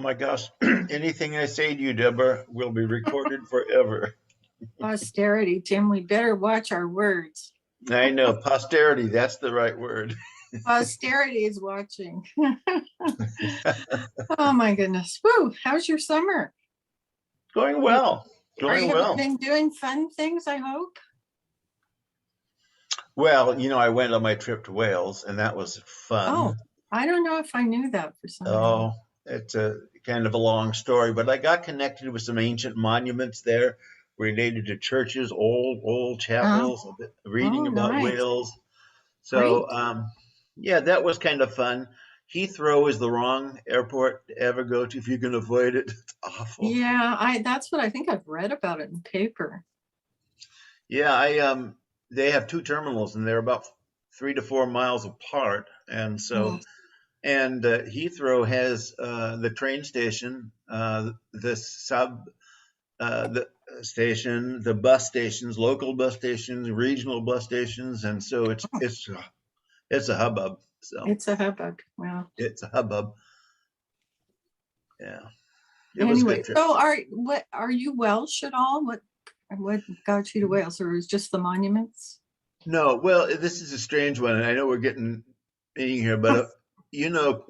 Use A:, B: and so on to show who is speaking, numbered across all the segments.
A: my gosh. Anything I say to you, Deborah, will be recorded forever.
B: Posterity, Tim, we better watch our words.
A: I know. Posterity, that's the right word.
B: Posterity is watching. Oh my goodness. Woo, how's your summer?
A: Going well.
B: Are
A: Going
B: you
A: well.
B: been doing fun things, I hope?
A: Well, I went on my trip to Wales, and that was fun.
B: Oh, I don't know if I knew that for some reason.
A: Oh, it's a kind of a long story, but I got connected with some ancient monuments there related to churches, old chapels, reading about
B: nice.
A: Wales.
B: Great.
A: So, yeah, that was kind of fun. Heathrow is the wrong airport to ever go to if you can avoid it. It's awful.
B: Yeah, that's what I think I've read about it in paper.
A: Yeah, they have two terminals and they're about 3 to 4 miles apart, and so Heathrow has the train station, the sub the station, the bus stations, local bus stations, regional bus stations, and so it's a hubbub. So
B: It's a hubbub. Wow.
A: it's a hubbub. Yeah, it was a
B: Anyway,
A: good trip.
B: so are you Welsh at all? What got you to Wales, or was just the monuments?
A: No, well, this is a strange one, and I know we're getting in here, but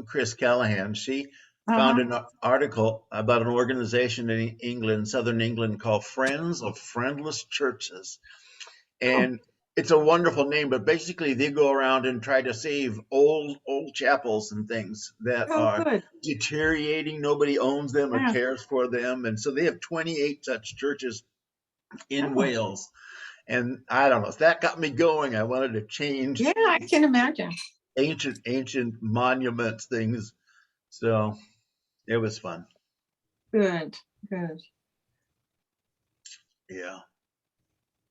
A: Chris Callahan, she found an article about an organization in England, Southern England, called Friends of Friendless Churches. And it's a wonderful name, but basically they go around and try to save old chapels and things that are deteriorating. Nobody owns them or cares for them. And so they have 28 such churches in Wales. And I don't know, if that got me going, I wanted to change.
B: Yeah, I can imagine.
A: Ancient monuments, things. So it was fun.
B: Good.
A: Yeah.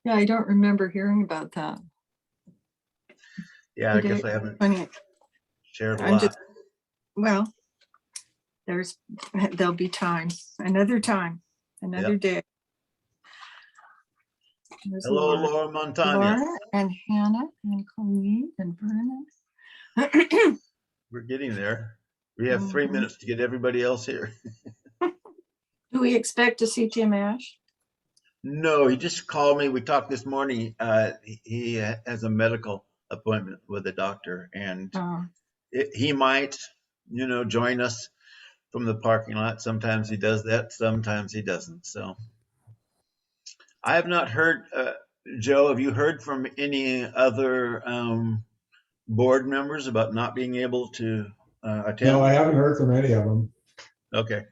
B: Yeah, I don't remember hearing about that.
A: Yeah, I guess I haven't shared a lot.
B: Well, there'll be time, another day. There's
A: Hello, Laura Montagna.
B: Laura and Hannah and Colleen and Vernon.
A: We're getting there. We have 3 minutes to get everybody else here.
B: Do we expect to see Tim Ash?
A: No, he just called me. We talked this morning. He has a medical appointment with a doctor, and he might, join us from the parking lot. Sometimes he does that. Sometimes he doesn't. So I have not heard. Joe, have you heard from any other board members about not being able to attend?
C: No, I haven't heard from any of them.
A: Okay.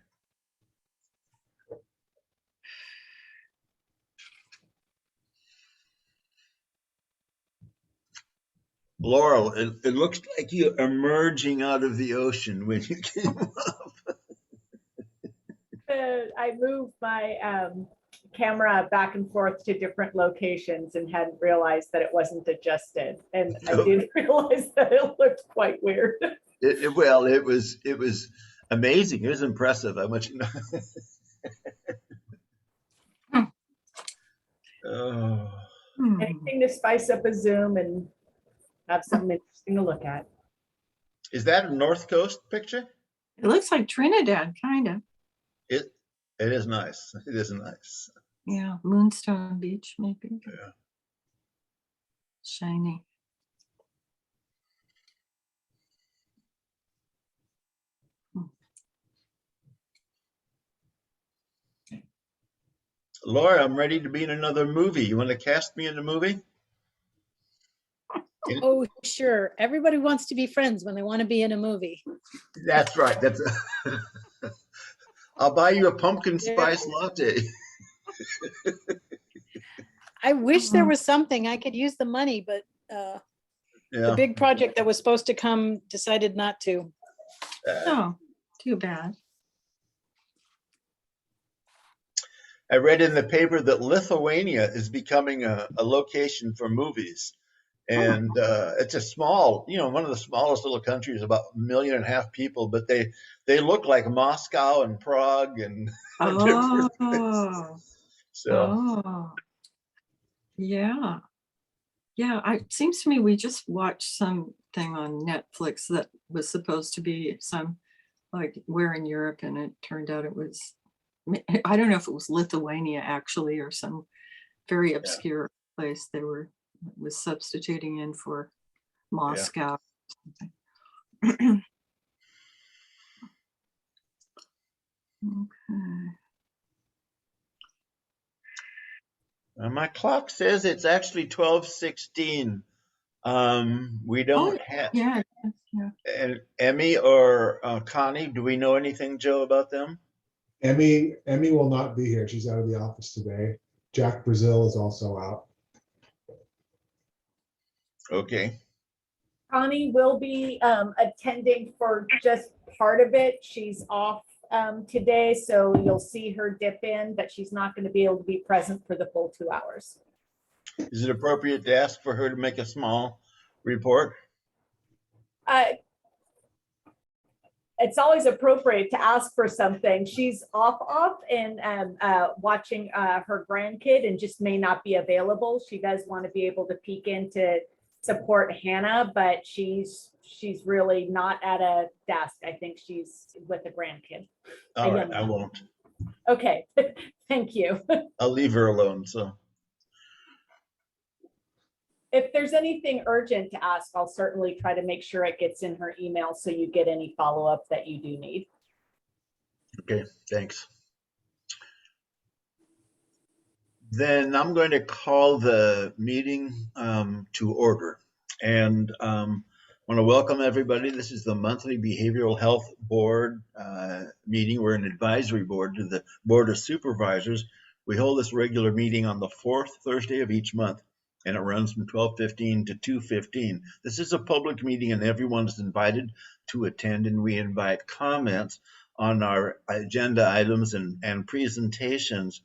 A: Laurel, it looks like you're emerging out of the ocean when you came up.
D: I moved my camera back and forth to different locations and hadn't realized that it wasn't adjusted. And I did realize that it looked quite weird.
A: It was amazing. It was impressive how much.
D: Anything to spice up a Zoom and have something interesting to look at.
A: Is that a North Coast picture?
B: It looks like Trinidad, kind of.
A: It is nice. It is nice.
B: Yeah, Moonstone Beach, maybe.
A: Yeah.
B: Shiny.
A: Laura, I'm ready to be in another movie. You want to cast me in a movie?
E: Oh, sure. Everybody wants to be friends when they want to be in a movie.
A: That's right. I'll buy you a pumpkin spice latte.
E: I wish there was something. I could use the money, but the big project that was supposed to come decided not to.
B: Oh, too bad.
A: I read in the paper that Lithuania is becoming a location for movies. And it's a small, one of the smallest little countries, about 1.5 million people, but they look like Moscow and Prague and different places. So
B: yeah. It seems to me we just watched something on Netflix that was supposed to be some like where in Europe, and it turned out it was, I don't know if it was Lithuania actually, or some very obscure place they was substituting in for Moscow. Okay.
A: My clock says it's actually 12:16. We don't have.
B: Yeah.
A: And Emmy or Connie, do we know anything, Joe, about them?
C: Emmy will not be here. She's out of the office today. Jack Brazil is also out.
A: Okay.
D: Connie will be attending for just part of it. She's off today, so you'll see her dip in, but she's not going to be able to be present for the full 2 hours.
A: Is it appropriate to ask for her to make a small report?
D: It's always appropriate to ask for something. She's off and watching her grandkid and just may not be available. She does want to be able to peek in to support Hannah, but she's really not at a desk. I think she's with a grandkid.
A: All right, I won't.
D: Okay, thank you.
A: I'll leave her alone. So
D: if there's anything urgent to ask, I'll certainly try to make sure it gets in her email so you get any follow-up that you do need.
A: okay, thanks. Then I'm going to call the meeting to order, and I want to welcome everybody. This is the monthly Behavioral Health Board meeting. We're an advisory board to the Board of Supervisors. We hold this regular meeting on the fourth Thursday of each month, and it runs from 12:15 to 2:15. This is a public meeting, and everyone is invited to attend, and we invite comments on our agenda items and presentations.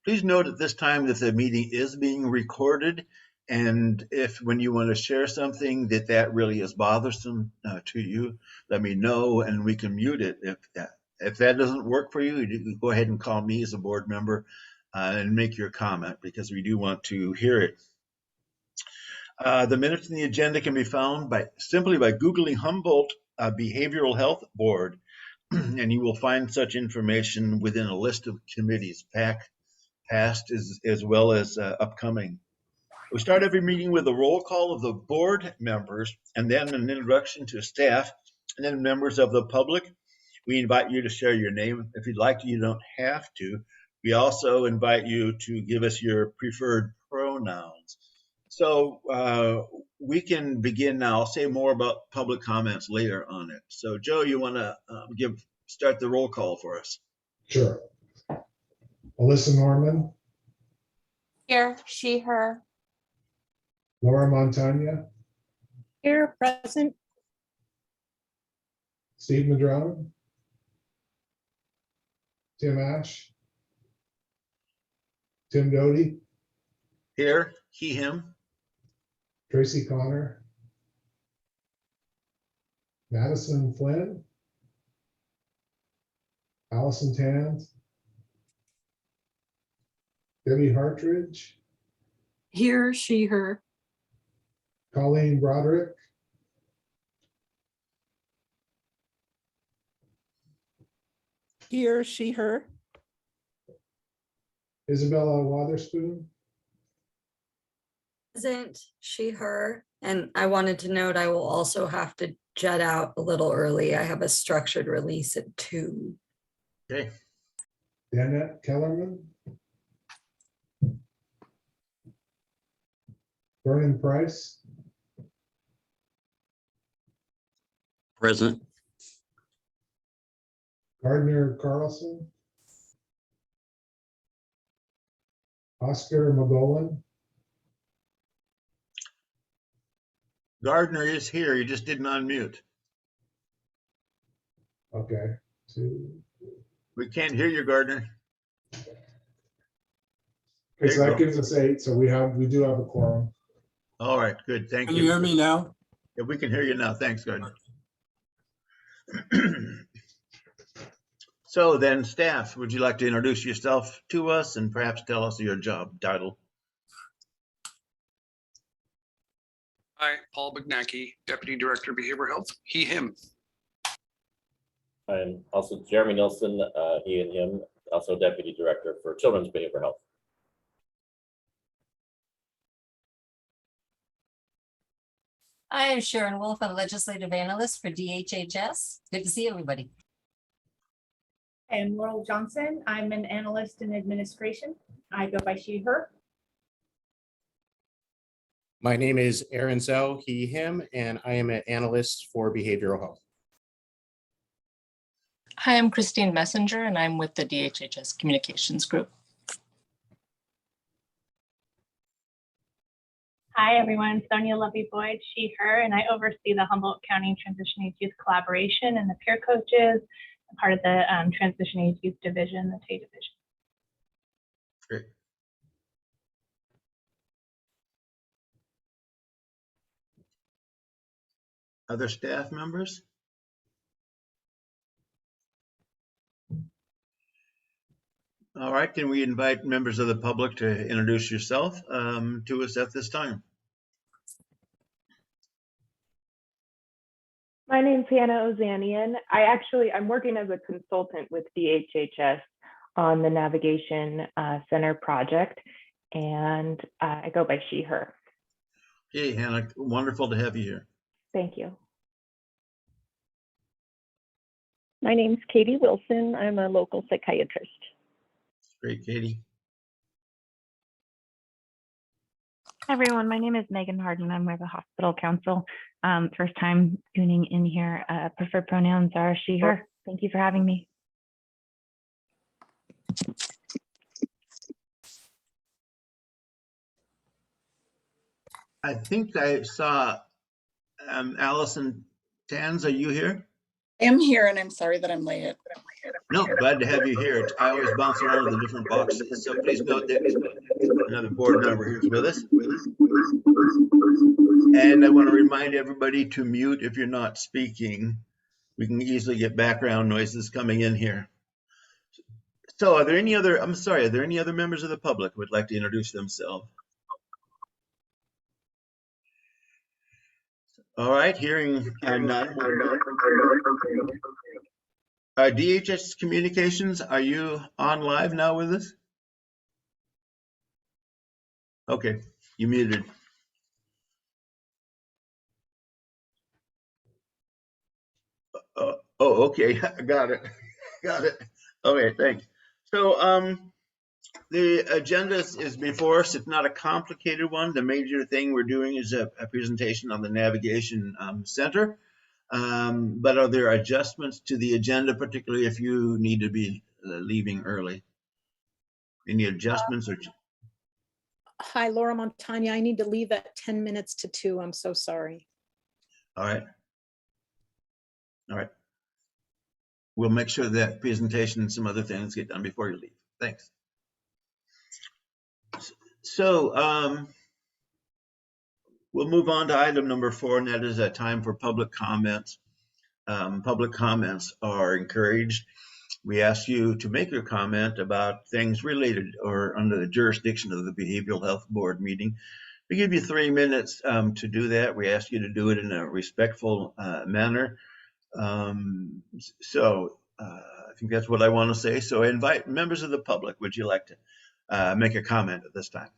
A: Please note at this time that the meeting is being recorded, and if when you want to share something that really is bothersome to you, let me know and we can mute it. If that doesn't work for you, you go ahead and call me as a board member and make your comment, because we do want to hear it. The minutes in the agenda can be found simply by Googling Humboldt Behavioral Health Board, and you will find such information within a list of committees, past as well as upcoming. We start every meeting with a roll call of the board members, and then an introduction to staff, and then members of the public. We invite you to share your name. If you'd like to, you don't have to. We also invite you to give us your preferred pronouns. So we can begin now. I'll say more about public comments later on it. So Joe, you want to start the roll call for us?
C: Sure. Alyssa Norman.
F: Here, she, her.
C: Laura Montagna.
E: Here, present.
C: Steve Madrone. Tim Ash. Tim Doty.
A: Here, he, him.
C: Tracy Connor. Madison Flynn. Allison Tand. Debbie Hartridge.
B: Here, she, her.
C: Colleen Broderick.
G: Here, she, her.
C: Isabella Watherspoon.
H: Present, she, her. And I wanted to note, I will also have to jet out a little early. I have a structured release at 2.
A: Okay.
C: Danette Kellerman. Vernon Price.
I: Present.
C: Gardner Carlson. Oscar McGowan.
A: Gardner is here. He just didn't unmute.
C: Okay. 2.
A: We can't hear you, Gardner.
C: Okay, so that gives us 8. So we do have a quorum.
A: All right, good. Thank you.
I: Can you hear me now?
A: Yeah, we can hear you now. Thanks, Gardner. So then, staff, would you like to introduce yourself to us and perhaps tell us your job title?
J: Hi, Paul Bagnacki, Deputy Director of Behavioral Health, he, him.
G: I'm also Jeremy Nilsson, he and him, also Deputy Director for Children's Behavioral Health.
J: I am Sharon Wolf, a legislative analyst for DHHS. Good to see everybody.
D: And Laurel Johnson, I'm an analyst in administration. I go by she, her.
K: My name is Aaron Zell, he, him, and I am an analyst for behavioral health.
L: Hi, I'm Christine Messenger, and I'm with the DHHS Communications Group.
M: Hi, everyone. Sonia Lovey-Boyd, she, her, and I oversee the Humboldt County Transition Age Youth Collaboration and the peer coaches, part of the Transition Age Youth Division, the TAY division.
A: Great. Other staff members? All right, can we invite members of the public to introduce yourself to us at this time?
N: My name's Hannah Ozanian. I'm working as a consultant with DHHS on the Navigation Center project, and I go by she, her.
A: Hey, Hannah, wonderful to have you here.
N: Thank you.
O: My name's Katie Wilson. I'm a local psychiatrist.
A: Great, Katie.
P: Hi, everyone. My name is Megan Harden. I'm with the hospital council. First time tuning in here. Preferred pronouns are she, her. Thank you for having me.
A: I think I saw Allison Tanz. Are you here?
Q: I am here, and I'm sorry that I'm late.
A: No, glad to have you here. I always bounce around to the different boxes, so please note that another board member here is with us. And I want to remind everybody to mute if you're not speaking. We can easily get background noises coming in here. So are there any other members of the public who would like to introduce themselves? All right, hearing none. DHS Communications, are you on live now with us? Okay, you muted. Oh, okay, got it. Got it. Okay, thanks. So the agenda is before us. It's not a complicated one. The major thing we're doing is a presentation on the Navigation Center. But are there adjustments to the agenda, particularly if you need to be leaving early? Any adjustments?
E: Hi, Laura Montagna. I need to leave at 10 minutes to 2. I'm so sorry.
A: All right. All right. We'll make sure that presentation and some other things get done before you leave. Thanks. So we'll move on to item number 4, and that is a time for public comments. Public comments are encouraged. We ask you to make your comment about things related or under the jurisdiction of the Behavioral Health Board meeting. We give you 3 minutes to do that. We ask you to do it in a respectful manner. I think that's what I want to say. So I invite members of the public. Would you like to make a comment at this time?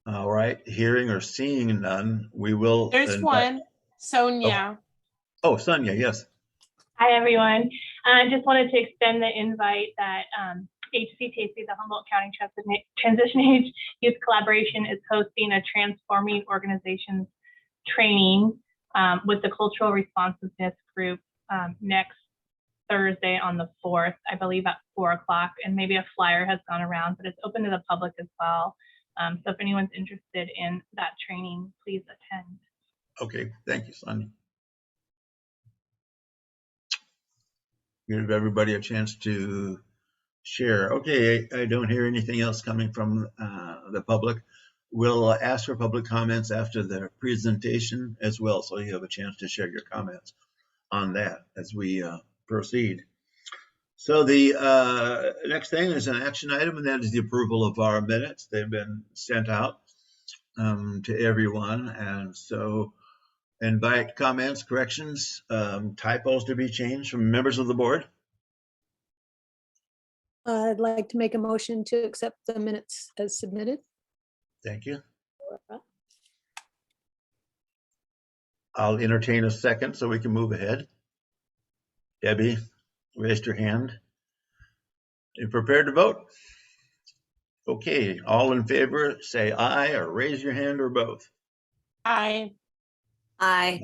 A: All right, hearing or seeing none, we will.
F: There's one, Sonia.
A: Oh, Sonia, yes.
M: Hi, everyone. I just wanted to extend the invite that HCTC, the Humboldt County Transition Age Youth Collaboration, is hosting a Transforming Organizations training with the Cultural Responsiveness Group next Thursday on the 4th, I believe at 4 o'clock, and maybe a flyer has gone around, but it's open to the public as well. So if anyone's interested in that training, please attend.
A: Okay, thank you, Sonia. Give everybody a chance to share. Okay, I don't hear anything else coming from the public. We'll ask for public comments after the presentation as well, so you have a chance to share your comments on that as we proceed. So the next thing is an action item, and that is the approval of our minutes. They've been sent out to everyone, and so invite comments, corrections, typos to be changed from members of the board.
E: I'd like to make a motion to accept the minutes as submitted.
A: Thank you. I'll entertain a second so we can move ahead. Debbie, raised your hand. You prepared to vote? Okay, all in favor, say aye or raise your hand or both.
F: Aye.
H: Aye.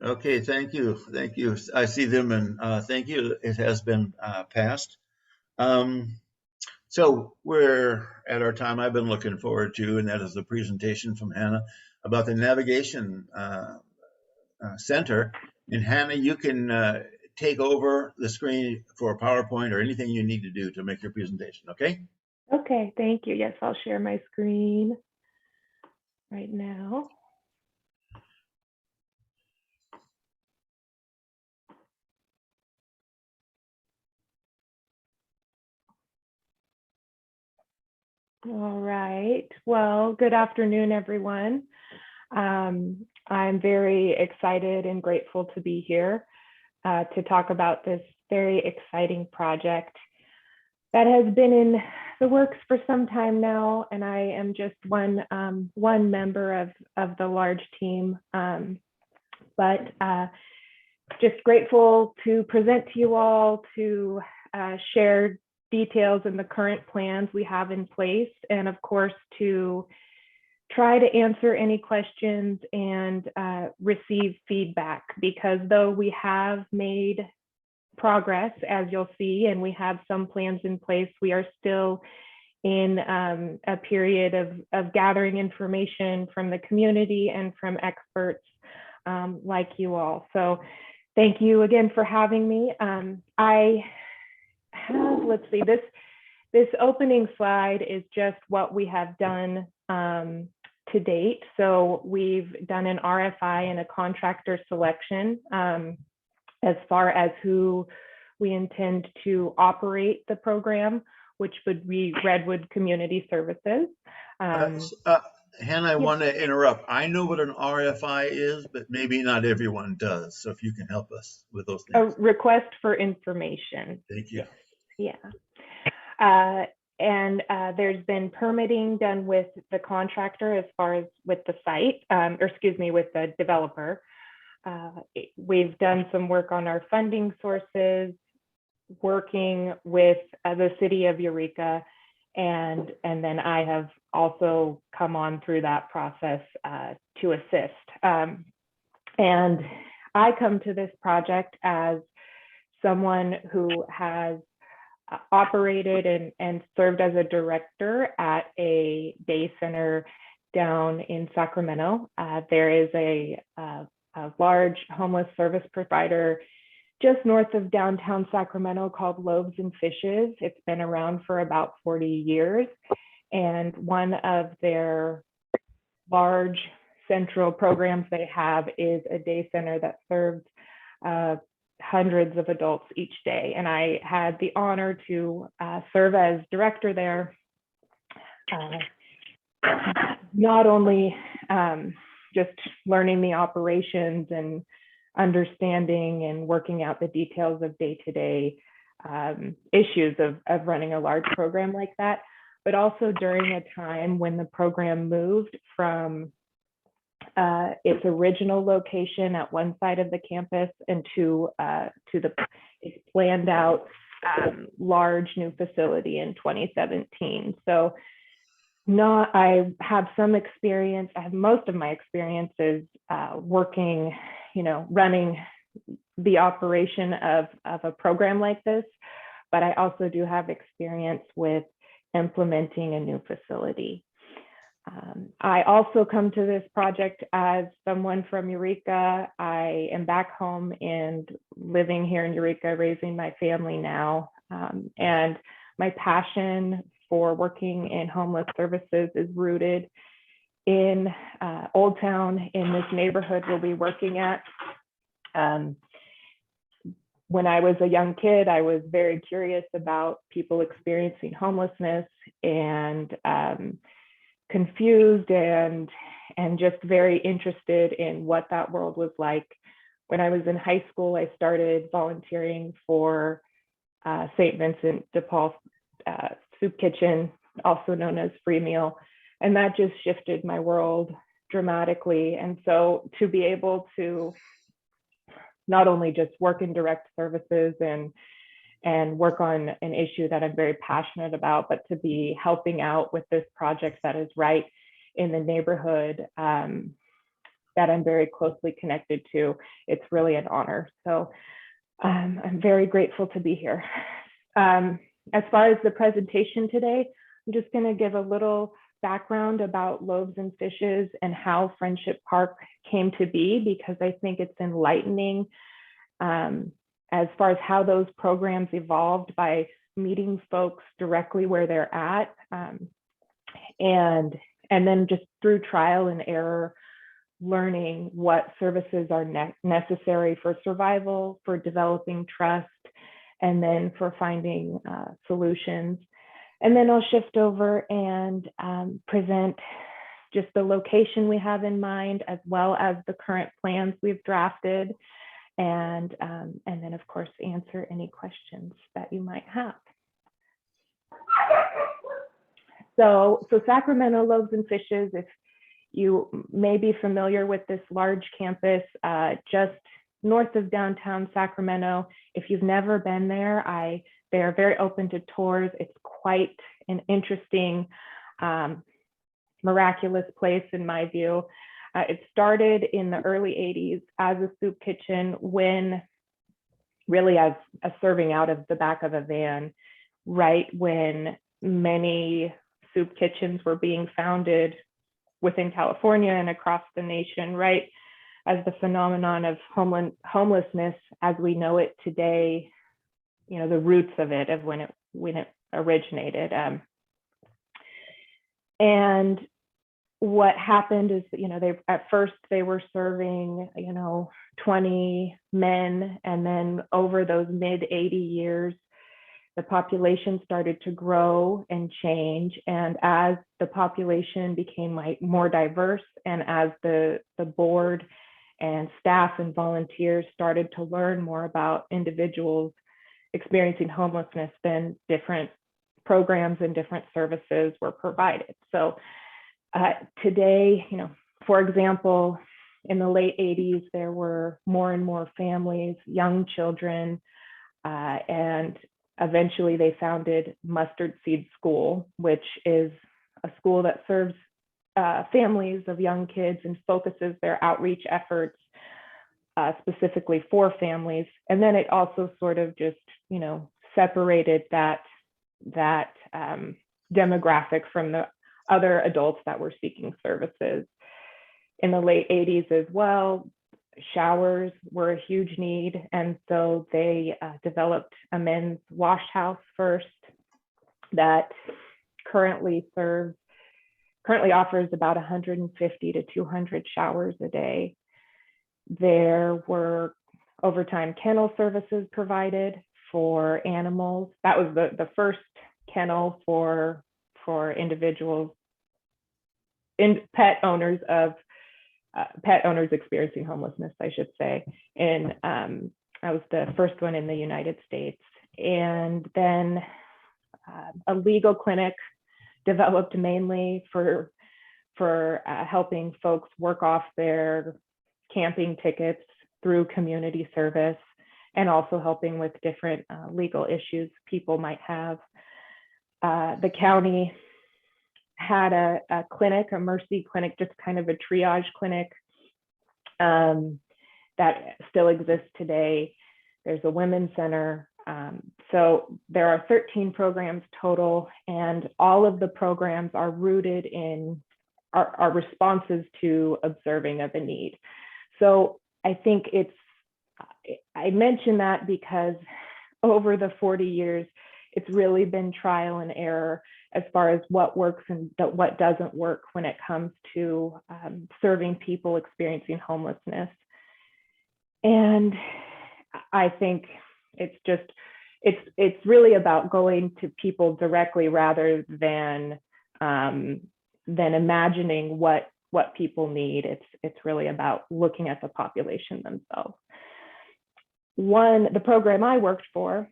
A: Okay, thank you. Thank you. I see them and thank you. It has been passed. So we're at our time I've been looking forward to, and that is the presentation from Hannah about the navigation center. And Hannah, you can take over the screen for PowerPoint or anything you need to do to make your presentation, okay?
N: Okay, thank you. Yes, I'll share my screen right now. All right. Well, good afternoon, everyone. I'm very excited and grateful to be here to talk about this very exciting project that has been in the works for some time now, and I am just one member of the large team. But just grateful to present to you all, to share details and the current plans we have in place, and of course to try to answer any questions and receive feedback, because though we have made progress, as you'll see, and we have some plans in place, we are still in a period of gathering information from the community and from experts like you all. So thank you again for having me. I have, let's see, this opening slide is just what we have done to date. So we've done an RFI and a contractor selection as far as who we intend to operate the program, which would be Redwood Community Services.
A: Hannah, I want to interrupt. I know what an RFI is, but maybe not everyone does. So if you can help us with those things.
N: A request for information.
A: Thank you.
N: Yeah. And there's been permitting done with the contractor as far as with the site, or excuse me, with the developer. We've done some work on our funding sources, working with the city of Eureka, and then I have also come on through that process to assist. And I come to this project as someone who has operated and served as a director at a day center down in Sacramento. There is a large homeless service provider just north of downtown Sacramento called Loaves and Fishes. It's been around for about 40 years. And one of their large central programs they have is a day center that serves hundreds of adults each day. And I had the honor to serve as director there, not only just learning the operations and understanding and working out the details of day-to-day issues of running a large program like that, but also during a time when the program moved from its original location at one side of the campus and to the planned out large new facility in 2017. So I have some experience. I have most of my experiences working, running the operation of a program like this, but I also do have experience with implementing a new facility. I also come to this project as someone from Eureka. I am back home and living here in Eureka, raising my family now. And my passion for working in homeless services is rooted in Old Town, in this neighborhood we'll be working at. when I was a young kid, I was very curious about people experiencing homelessness and confused and just very interested in what that world was like. When I was in high school, I started volunteering for St. Vincent de Paul Soup Kitchen, also known as Free Meal. And that just shifted my world dramatically. And so to be able to not only just work in direct services and work on an issue that I'm very passionate about, but to be helping out with this project that is right in the neighborhood that I'm very closely connected to, it's really an honor. So I'm very grateful to be here. As far as the presentation today, I'm just going to give a little background about Loaves and Fishes and how Friendship Park came to be, because I think it's enlightening as far as how those programs evolved by meeting folks directly where they're at, and then just through trial and error, learning what services are necessary for survival, for developing trust, and then for finding solutions. And then I'll shift over and present just the location we have in mind, as well as the current plans we've drafted, and then of course answer any questions that you might have. So Sacramento Loaves and Fishes, if you may be familiar with this large campus just north of downtown Sacramento. If you've never been there, they are very open to tours. It's quite an interesting, miraculous place in my view. It started in the early 80s as a soup kitchen, when really as a serving out of the back of a van, right when many soup kitchens were being founded within California and across the nation, right as the phenomenon of homelessness as we know it today, you know, the roots of it, of when it originated. And what happened is, you know, at first they were serving, 20 men, and then over those mid 80 years, the population started to grow and change. And as the population became more diverse, and as the board and staff and volunteers started to learn more about individuals experiencing homelessness, then different programs and different services were provided. So today, for example, in the late 80s, there were more and more families, young children, and eventually they founded Mustard Seed School, which is a school that serves families of young kids and focuses their outreach efforts specifically for families. And then it also sort of just, separated that demographic from the other adults that were seeking services. In the late 80s as well, showers were a huge need. And so they developed a men's wash house first that currently offers about 150 to 200 showers a day. There were overtime kennel services provided for animals. That was the first kennel for individuals, pet owners experiencing homelessness, I should say. And that was the first one in the United States. And then a legal clinic developed mainly for helping folks work off their camping tickets through community service, and also helping with different legal issues people might have. The county had a clinic, a mercy clinic, just kind of a triage clinic that still exists today. There's a women's center. So there are 13 programs total, and all of the programs are rooted in our responses to observing of a need. So I think I mention that because over the 40 years, it's really been trial and error as far as what works and what doesn't work when it comes to serving people experiencing homelessness. And I think It's just, it's really about going to people directly rather than imagining what people need. It's really about looking at the population themselves. The program I worked for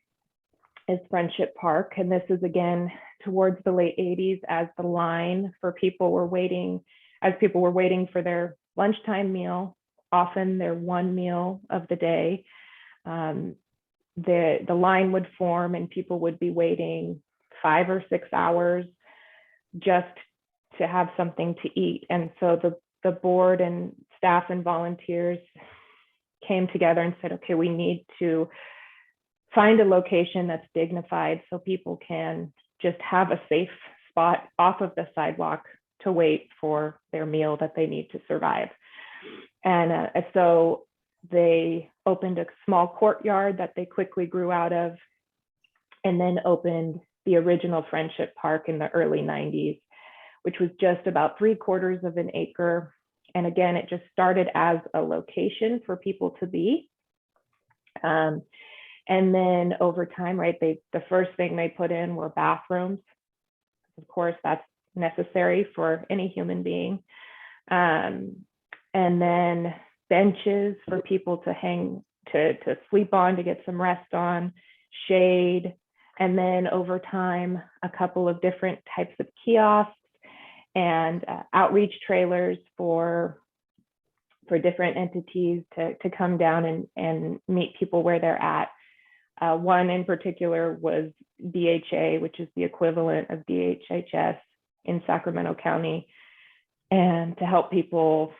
N: is Friendship Park, and this is again towards the late 80s as the line for people were waiting for their lunchtime meal, often their one meal of the day. The line would form and people would be waiting 5 or 6 hours just to have something to eat. And so the board and staff and volunteers came together and said, okay, we need to find a location that's dignified so people can just have a safe spot off of the sidewalk to wait for their meal that they need to survive. And so they opened a small courtyard that they quickly grew out of, and then opened the original Friendship Park in the early 90s, which was just about 3/4 of an acre. And again, it just started as a location for people to be. And then over time, right, the first thing they put in were bathrooms. Of course, that's necessary for any human being. And then benches for people to sleep on, to get some rest on, shade. And then over time, a couple of different types of kiosks and outreach trailers for different entities to come down and meet people where they're at. One in particular was DHA, which is the equivalent of DHHS in Sacramento County, and to help people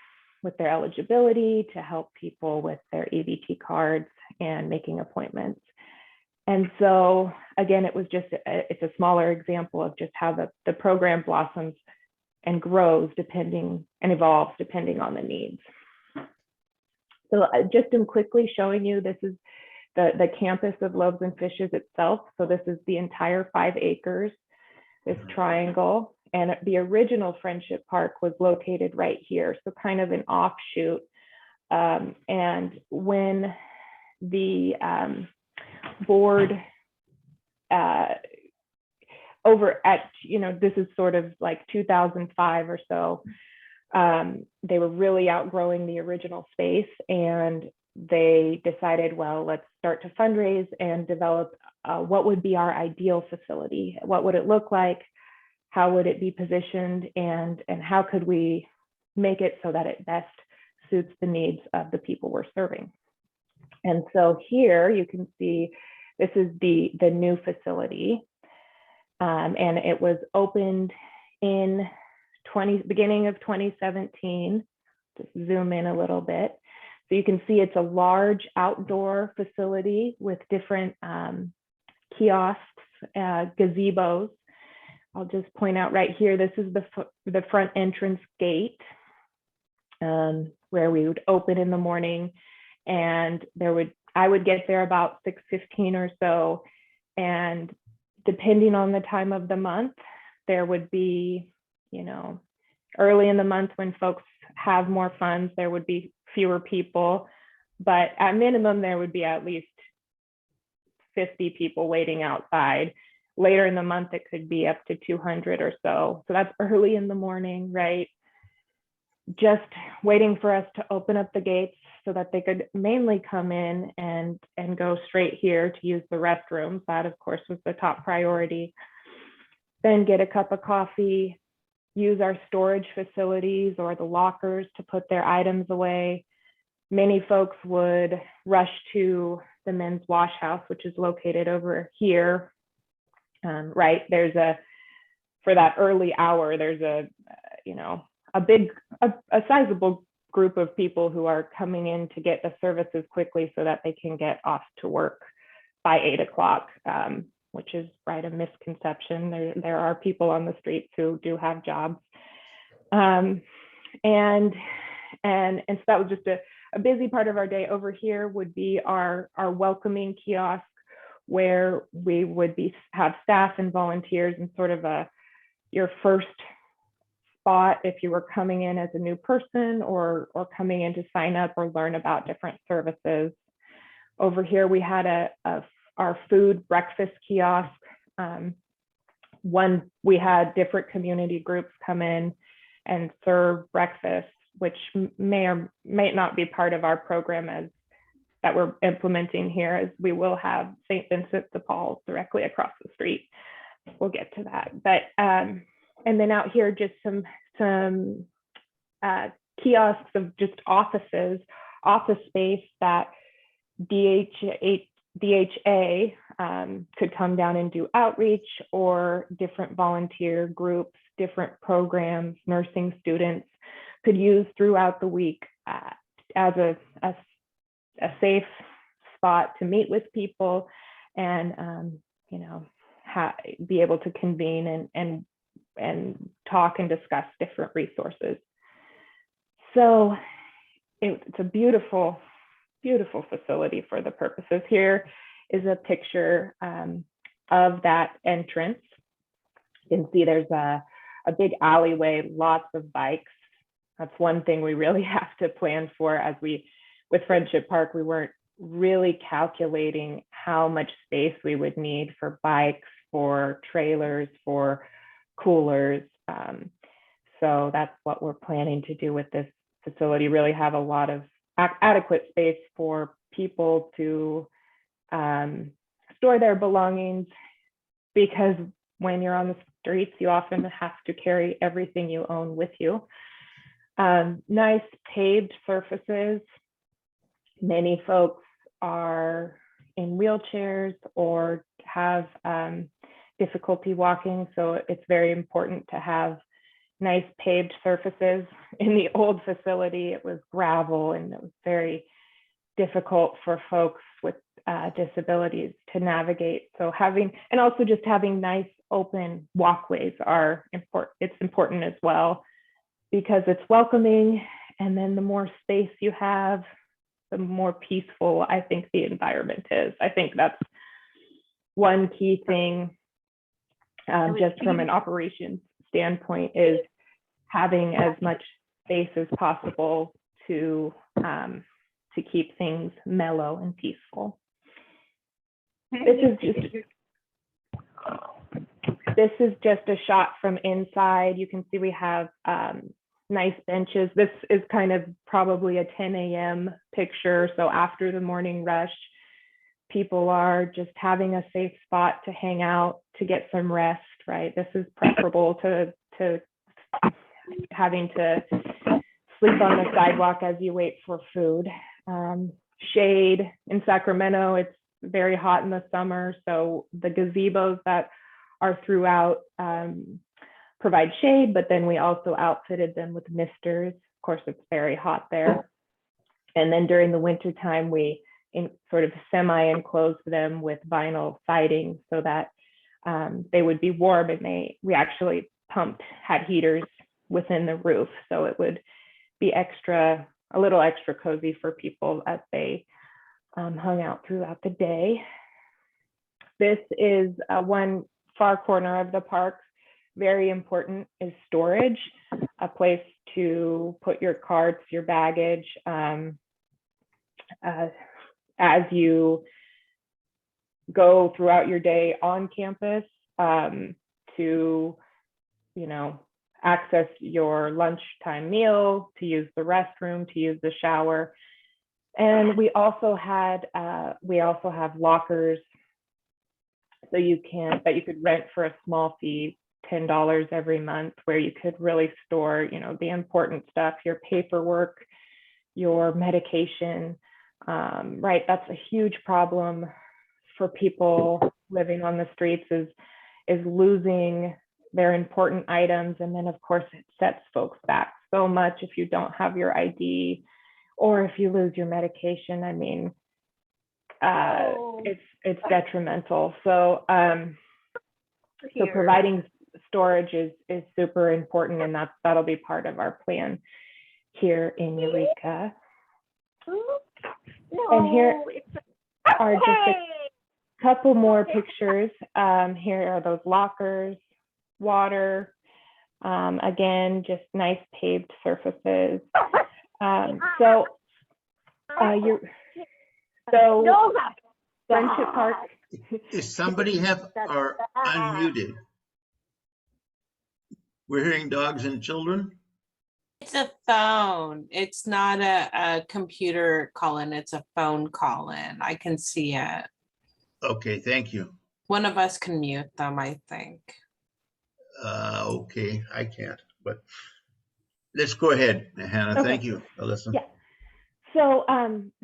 N: with their eligibility, to help people with their EBT cards and making appointments. And so again, it's a smaller example of just how the program blossoms and grows and evolves depending on the needs. So just in quickly showing you, this is the campus of Loaves and Fishes itself. So this is the entire 5 acres, this triangle. And the original Friendship Park was located right here, so kind of an offshoot. And when the board over at, this is sort of like 2005 or so, they were really outgrowing the original space, and they decided, well, let's start to fundraise and develop what would be our ideal facility. What would it look like? How would it be positioned? And how could we make it so that it best suits the needs of the people we're serving? And so here you can see, this is the new facility. And it was opened in beginning of 2017. Just zoom in a little bit. So you can see it's a large outdoor facility with different kiosks, gazebos. I'll just point out right here, this is the front entrance gate where we would open in the morning, and I would get there about 6:15 or so, and depending on the time of the month, there would be, early in the month when folks have more funds, there would be fewer people, but at minimum, there would be at least 50 people waiting outside. Later in the month, it could be up to 200 or so. So that's early in the morning, right? Just waiting for us to open up the gates so that they could mainly come in and go straight here to use the restrooms. That, of course, was the top priority. Then get a cup of coffee, use our storage facilities or the lockers to put their items away. Many folks would rush to the men's wash house, which is located over here. Right, for that early hour, there's a sizable group of people who are coming in to get the services quickly so that they can get off to work by 8 o'clock, which is, right, a misconception. There are people on the streets who do have jobs. And so that was just a busy part of our day. Over here would be our welcoming kiosk, where we would have staff and volunteers in sort of your first spot if you were coming in as a new person or coming in to sign up or learn about different services. Over here, we had our food breakfast kiosk. We had different community groups come in and serve breakfast, which may or may not be part of our program that we're implementing here, as we will have St. Vincent de Paul directly across the street. We'll get to that. But and then out here, just some kiosks of just office space that DHA could come down and do outreach, or different volunteer groups, different programs, nursing students could use throughout the week as a safe spot to meet with people and be able to convene and talk and discuss different resources. So it's a beautiful, beautiful facility for the purposes. Here is a picture of that entrance. You can see there's a big alleyway, lots of bikes. That's one thing we really have to plan for. With Friendship Park, we weren't really calculating how much space we would need for bikes, for trailers, for coolers. So that's what we're planning to do with this facility, really have a lot of adequate space for people to store their belongings, because when you're on the streets, you often have to carry everything you own with you. Nice paved surfaces. Many folks are in wheelchairs or have difficulty walking, so it's very important to have nice paved surfaces. In the old facility, it was gravel, and it was very difficult for folks with disabilities to navigate. So having nice open walkways are important. It's important as well, because it's welcoming, and then the more space you have, the more peaceful I think the environment is. I think that's one key thing, just from an operations standpoint, is having as much space as possible to keep things mellow and peaceful. This is just a shot from inside. You can see we have nice benches. This is kind of probably a 10 a.m. picture. So after the morning rush, people are just having a safe spot to hang out, to get some rest, right? This is preferable to having to sleep on the sidewalk as you wait for food. Shade. In Sacramento, it's very hot in the summer, so the gazebos that are throughout provide shade, but then we also outfitted them with misters. Of course, it's very hot there. And then during the winter time, we sort of semi-enclosed them with vinyl siding so that they would be warm, and we actually had heaters within the roof, so it would be a little extra cozy for people as they hung out throughout the day. This is one far corner of the park. Very important is storage, a place to put your carts, your baggage, as you go throughout your day on campus, to access your lunchtime meal, to use the restroom, to use the shower. And we also have lockers, so you could rent for a small fee, $10 every month, where you could really store, the important stuff, your paperwork, your medication, right? That's a huge problem for people living on the streets, is losing their important items. And then of course it sets folks back so much if you don't have your ID, or if you lose your medication. I mean, it's detrimental. So providing storage is super important, and that'll be part of our plan here in Eureka. And here are just a couple more pictures. Here are those lockers, water, again, just nice paved surfaces. So Friendship Park.
A: Is somebody are unmuted? We're hearing dogs and children.
F: It's a phone. It's not a computer call-in. It's a phone call-in. I can see it.
A: Okay, thank you.
F: One of us can mute them, I think.
A: Okay, I can't, but let's go ahead, Hannah.
N: Okay.
A: Thank you, Alyssa.
N: Yeah.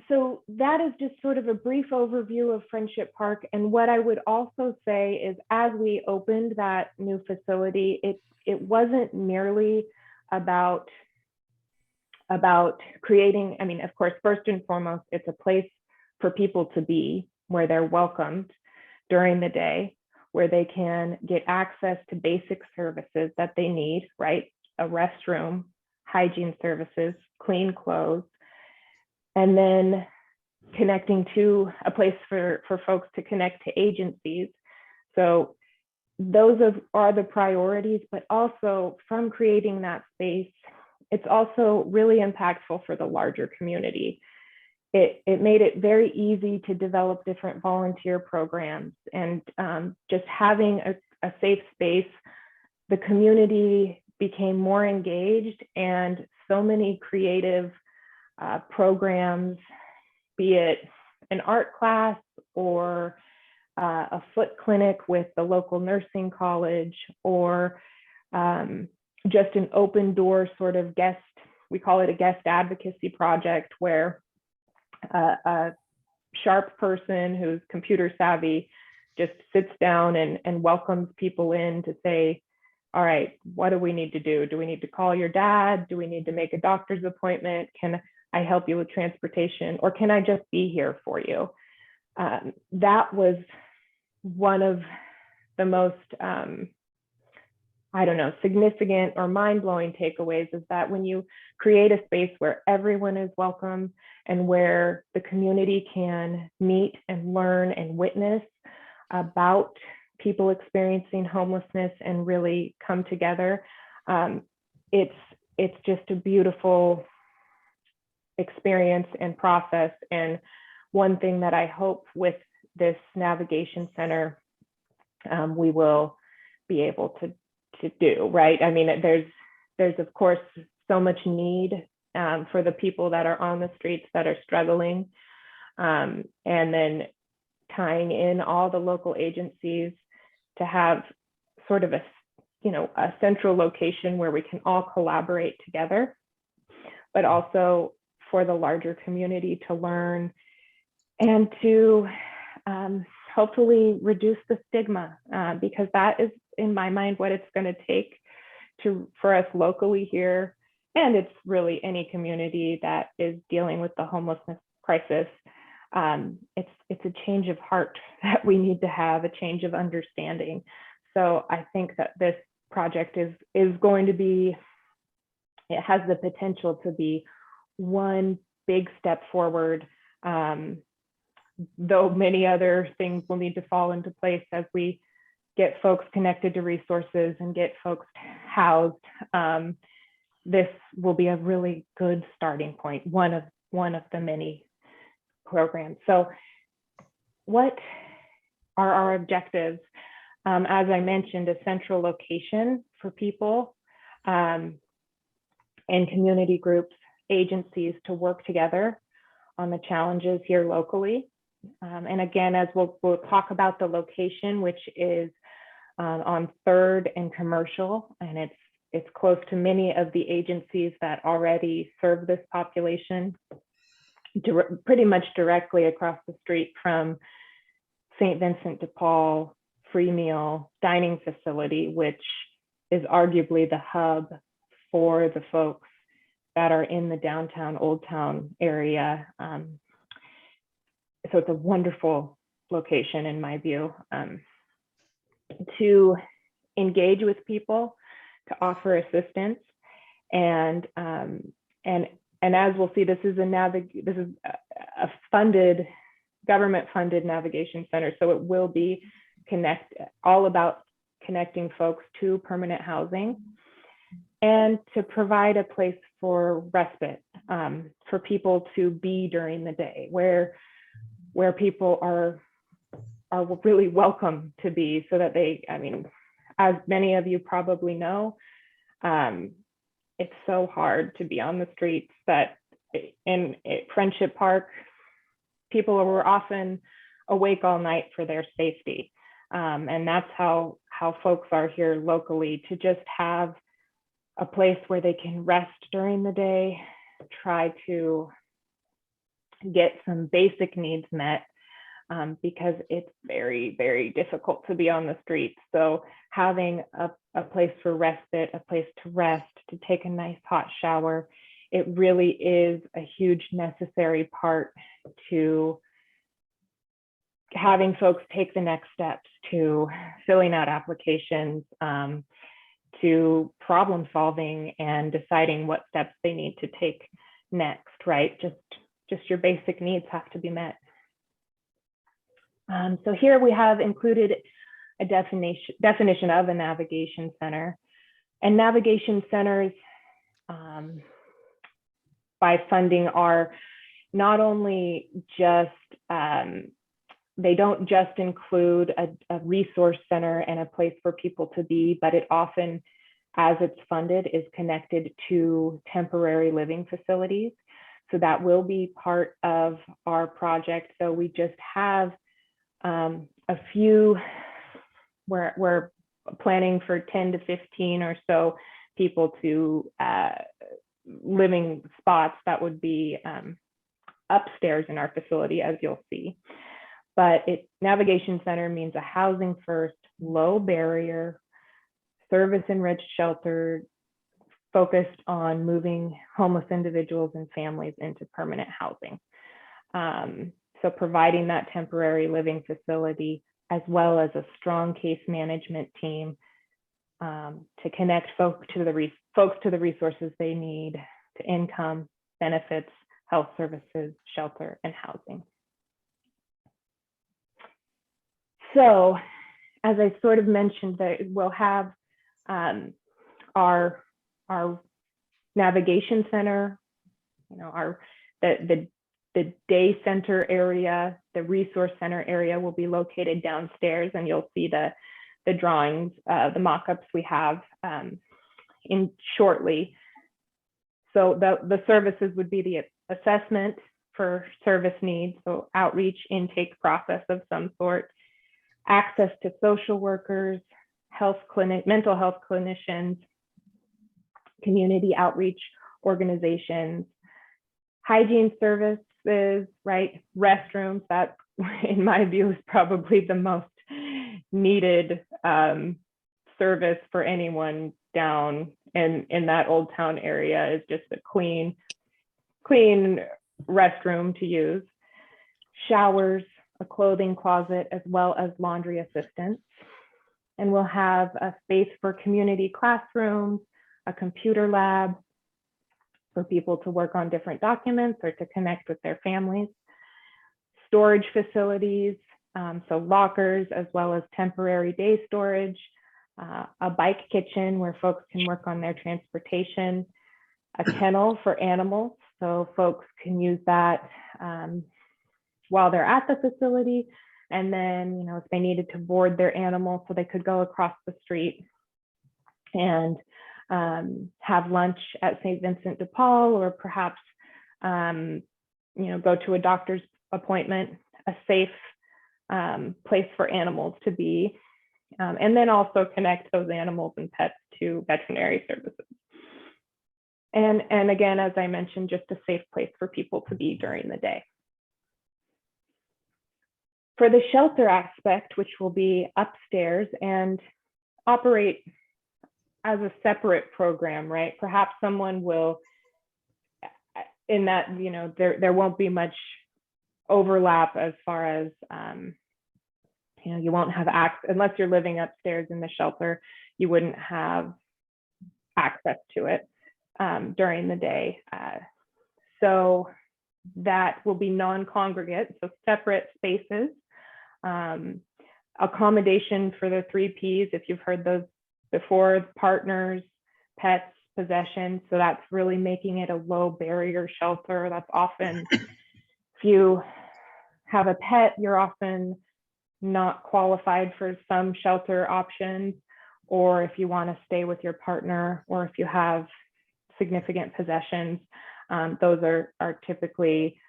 N: So that is just sort of a brief overview of Friendship Park. And what I would also say is, as we opened that new facility, it wasn't merely about creating, I mean, of course, first and foremost, it's a place for people to be where they're welcomed during the day, where they can get access to basic services that they need, right? A restroom, hygiene services, clean clothes, and then connecting to a place for folks to connect to agencies. So those are the priorities, but also from creating that space, it's also really impactful for the larger community. It made it very easy to develop different volunteer programs, and just having a safe space, the community became more engaged, and so many creative programs, be it an art class or a foot clinic with the local nursing college, or just an open door sort of guest, we call it a guest advocacy project, where a sharp person who's computer savvy just sits down and welcomes people in to say, all right, what do we need to do? Do we need to call your dad? Do we need to make a doctor's appointment? Can I help you with transportation? Or can I just be here for you? That was one of the most, significant or mind-blowing takeaways, is that when you create a space where everyone is welcome and where the community can meet and learn and witness about people experiencing homelessness and really come together, it's just a beautiful experience and process. And one thing that I hope with this navigation center we will be able to do, right? I mean, there's of course so much need for the people that are on the streets that are struggling, and then tying in all the local agencies to have sort of a central location where we can all collaborate together, but also for the larger community to learn and to hopefully reduce the stigma, because that is, in my mind, what it's going to take for us locally here, and it's really any community that is dealing with the homelessness crisis. It's a change of heart that we need to have, a change of understanding. So I think that this project is going to be, it has the potential to be one big step forward, though many other things will need to fall into place as we get folks connected to resources and get folks housed. This will be a really good starting point, one of the many programs. So what are our objectives? As I mentioned, a central location for people and community groups, agencies to work together on the challenges here locally. And again, as we'll talk about the location, which is on 3rd and Commercial, and it's close to many of the agencies that already serve this population, pretty much directly across the street from St. Vincent de Paul free meal dining facility, which is arguably the hub for the folks that are in the downtown Old Town area. So it's a wonderful location in my view, to engage with people, to offer assistance, and as we'll see, this is a funded, government-funded navigation center, so it will be all about connecting folks to permanent housing and to provide a place for respite, for people to be during the day, where where people are really welcome to be, so that they, I mean, as many of you probably know, it's so hard to be on the streets, that in Friendship Park, people were often awake all night for their safety. And that's how folks are here locally, to just have a place where they can rest during the day, try to get some basic needs met, because it's very, very difficult to be on the streets. So having a place for respite, a place to rest, to take a nice hot shower, it really is a huge necessary part to having folks take the next steps, to filling out applications, to problem solving and deciding what steps they need to take next, right? Just your basic needs have to be met. So here we have included a definition of a navigation center. And navigation centers, by funding, are not only just, they don't just include a resource center and a place for people to be, but it often, as it's funded, is connected to temporary living facilities. So that will be part of our project. So we just have a few, we're planning for 10 to 15 or so people to living spots that would be upstairs in our facility, as you'll see. But navigation center means a housing first, low barrier, service enriched shelter focused on moving homeless individuals and families into permanent housing. So providing that temporary living facility, as well as a strong case management team to connect folks to the resources they need, to income, benefits, health services, shelter, and housing. So, as I sort of mentioned, that we'll have our navigation center, you know, the day center area, the resource center area will be located downstairs, and you'll see the drawings, the mock-ups we have in shortly. So the services would be the assessment for service needs, so outreach intake process of some sort, access to social workers, mental health clinicians, community outreach organizations, hygiene services, right? Restrooms, that in my view is probably the most needed service for anyone down in that Old Town area, is just a clean restroom to use, showers, a clothing closet, as well as laundry assistance. And we'll have a space for community classrooms, a computer lab for people to work on different documents or to connect with their families, storage facilities, so lockers, as well as temporary day storage, a bike kitchen where folks can work on their transportation, a kennel for animals, so folks can use that while they're at the facility. And then, you know, if they needed to board their animal, so they could go across the street and have lunch at St. Vincent de Paul, or perhaps, you know, go to a doctor's appointment, a safe place for animals to be, and then also connect those animals and pets to veterinary services. And again, as I mentioned, just a safe place for people to be during the day. For the shelter aspect, which will be upstairs and operate as a separate program, right? Perhaps someone will, in that, you know, there won't be much overlap as far as, you know, you won't have access, unless you're living upstairs in the shelter, you wouldn't have access to it during the day. So that will be non-congregate, so separate spaces. Accommodation for the 3 Ps, if you've heard those before: partners, pets, possessions. So that's really making it a low barrier shelter. That's often few have a pet, you're often not qualified for some shelter options, or if you want to stay with your partner, or if you have significant possessions, those are typically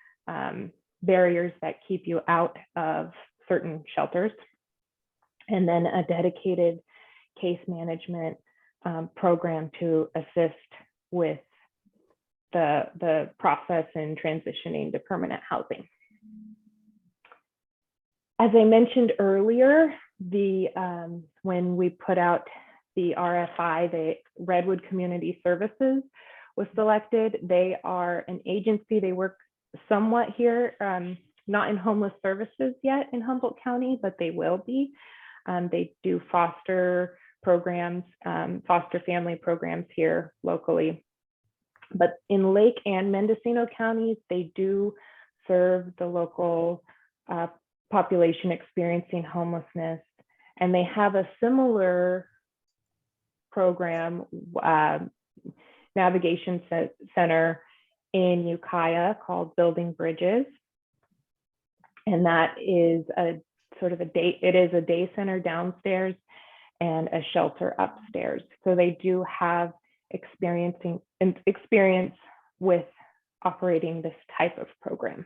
N: barriers that keep you out of certain shelters. And then a dedicated case management program to assist with the process in transitioning to permanent housing. As I mentioned earlier, when we put out the RFI, the Redwood Community Services was selected. They are an agency. They work somewhat here, not in homeless services yet in Humboldt County, but they will be. They do foster programs, foster family programs here locally. But in Lake and Mendocino counties, they do serve the local population experiencing homelessness. And they have a similar program, navigation center in Ukiah called Building Bridges. And that is a sort of a day center downstairs and a shelter upstairs. So they do have experience with operating this type of program.